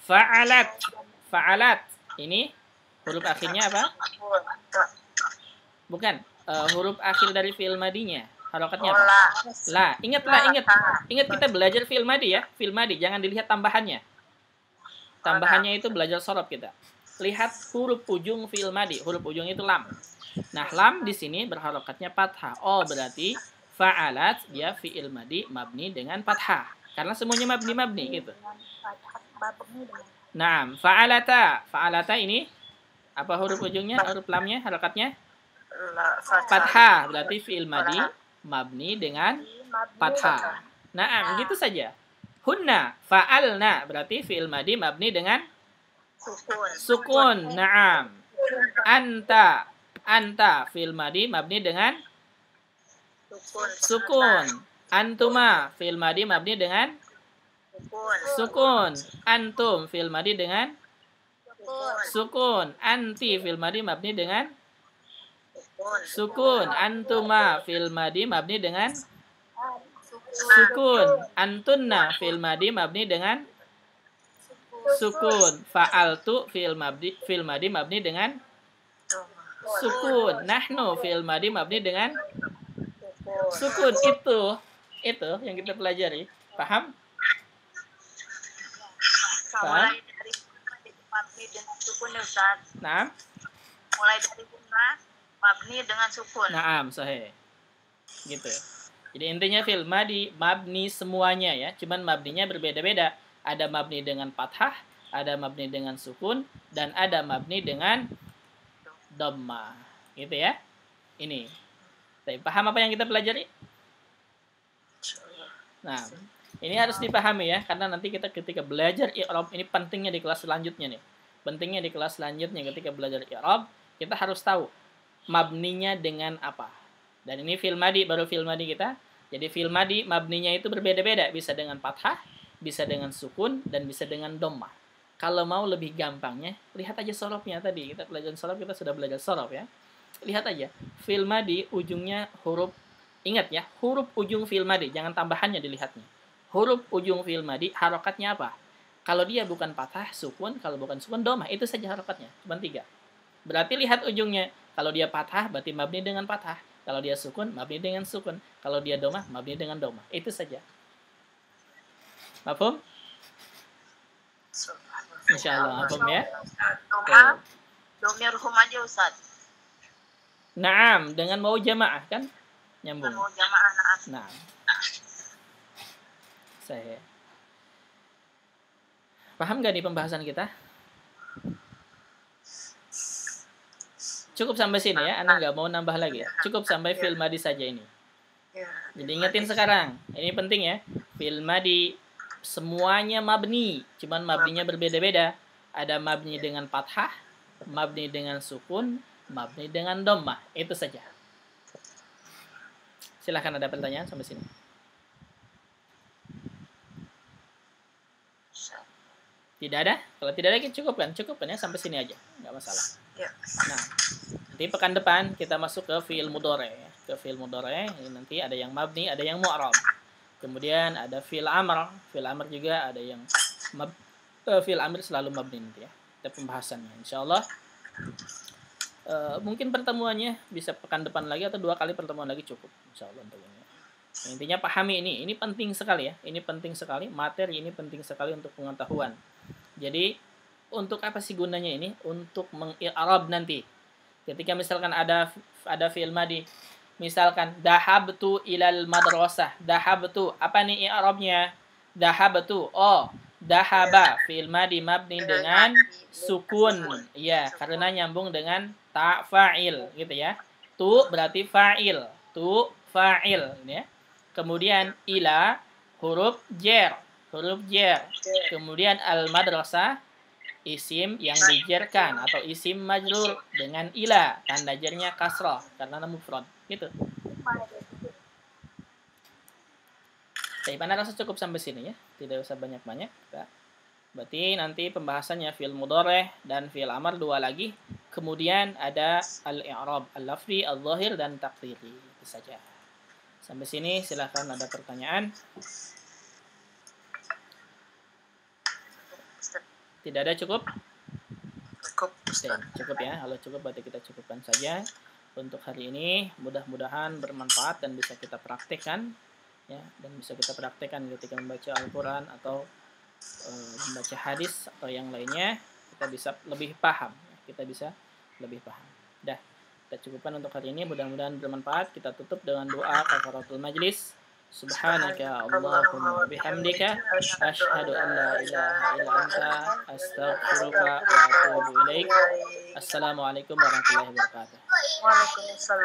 Fa'alat. Fa'alat. Ini huruf akhirnya apa? Bukan. Huruf akhir dari fi'il madinya. Harokatnya apa? La. Ingat kita belajar fi'il madi ya. Fi'il madi. Jangan dilihat tambahannya. Tambahannya itu belajar sorob kita. Lihat huruf ujung fi'il madi. Huruf ujung itu lam. Nah, lam di sini berharokatnya fathah. Oh, berarti fa'alat dia fi'il madi mabni dengan fathah. Karena semuanya mabni gitu. Nah, fa'alata. Fa'alata ini apa huruf ujungnya? Huruf lamnya, harokatnya? Fathah. Berarti fi'il madi mabni dengan fathah. Nah, gitu saja. Hunna, fa'alna. Berarti fi'il madi mabni dengan sukun. Naam. Anta fi'il madi mabni dengan sukun. Antuma fi'il madi mabni dengan sukun. Antum fi'il madi dengan sukun. Anti fi'il madi mabni dengan sukun. Antuma fi'il madi mabni dengan sukun. Antunna fi'il madi mabni dengan sukun. Fa'altu fi'il madi mabni dengan sukun. Nahnu fi'il madi mabni dengan sukun. Itu yang kita pelajari. Paham? Mulai dari mabni dengan sukun ya Ustaz. Nah. Mulai dari guna mabni dengan sukun. Naam, sahih. Gitu. Jadi intinya fi'il madi mabni semuanya ya. Cuman mabninya berbeda-beda. Ada mabni dengan fathah, ada mabni dengan sukun, dan ada mabni dengan dhamma. Gitu ya. Ini. Tapi paham apa yang kita pelajari? Nah, ini harus dipahami ya, karena nanti kita ketika belajar i'rab, ini pentingnya di kelas selanjutnya nih. Pentingnya di kelas selanjutnya ketika belajar i'rab, kita harus tahu mabninya dengan apa. Dan ini fi'il madi, baru fi'il madi kita. Jadi fi'il madi mabninya itu berbeda-beda, bisa dengan fathah, bisa dengan sukun, dan bisa dengan dhammah. Kalau mau lebih gampangnya, lihat aja sorobnya tadi. Kita belajar sorob, kita sudah belajar sorob ya. Lihat aja, fi'il madi ujungnya huruf, ingat ya, huruf ujung fi'il madi, jangan tambahannya dilihatnya. Huruf ujung fi'il madi, harokatnya apa? Kalau dia bukan fathah, sukun, kalau bukan sukun, dhammah. Itu saja harokatnya, cuma 3. Berarti lihat ujungnya. Kalau dia fathah, berarti mabni dengan fathah. Kalau dia sukun, mabni dengan sukun. Kalau dia dhammah, mabni dengan dhammah. Itu saja. Mafhum? Insyaallah mafhum ya. Domir hum aja Ustaz. Naam, dengan mau jamaah kan? Nyambung. Mau jamaah Naam. Saya. Paham gak nih pembahasan kita? Cukup sampai sini ya, Anda nggak mau nambah lagi ya. Cukup sampai fi'il madi saja ini. Jadi ingetin sekarang, ini penting ya. Fi'il madi semuanya mabni, cuman mabninya berbeda-beda. Ada mabni dengan fathah, mabni dengan sukun, mabni dengan dhammah. Itu saja. Silahkan ada pertanyaan sampai sini. Tidak ada? Kalau tidak ada, cukup kan ya sampai sini aja, nggak masalah. Nah, nanti pekan depan kita masuk ke fi'il mudhari ya. Ke fi'il mudhari ini nanti ada yang mabni, ada yang mu'rab. Kemudian ada fi'il amr. Fi'il amr juga ada yang fi'il amr selalu mabni nanti ya. Kita pembahasannya insyaallah. Mungkin pertemuannya bisa pekan depan lagi atau 2 kali pertemuan lagi cukup insyaallah untuk ini. Intinya pahami ini penting sekali ya. Ini penting sekali, materi ini penting sekali untuk pengetahuan. Jadi untuk apa sih gunanya ini? Untuk mengi'rab nanti. Ketika misalkan ada fi'il madi, misalkan dahabtu ilal madrasah. Dahabtu, apa nih i'rabnya? Dahabtu. Oh, dahaba fi'il madi mabni dengan sukun. Ya, karena nyambung dengan ta fa'il gitu ya. Tu berarti fa'il. Tu fa'il ya. Kemudian ila huruf jar. Kemudian al-madrasah isim yang dijerkan atau isim majrur dengan ila, tanda jarnya kasrah karena mufrad gitu. Tapi Anda rasa cukup sampai sini ya, tidak usah banyak-banyak. Berarti nanti pembahasannya fi'il mudhari dan fi'il amr 2 lagi. Kemudian ada al-i'rab al-lafzi, al-zahir, dan taqriri. Itu saja. Sampai sini silahkan ada pertanyaan. Ustaz. Tidak ada, cukup? Cukup, Oke, Ustaz. cukup ya. Kalau cukup berarti kita cukupkan saja untuk hari ini. Mudah-mudahan bermanfaat dan bisa kita praktekkan ya, dan bisa kita praktekkan ketika membaca Al-Qur'an atau membaca hadis atau yang lainnya, kita bisa lebih paham. Kita bisa lebih paham. Dah, kita cukupkan untuk hari ini. Mudah-mudahan bermanfaat. Kita tutup dengan doa kafaratul majlis. Subhanaka Allahumma bihamdika asyhadu an la ilaha illa anta astaghfiruka wa atubu ilaik. Assalamualaikum warahmatullahi wabarakatuh. Waalaikumsalam.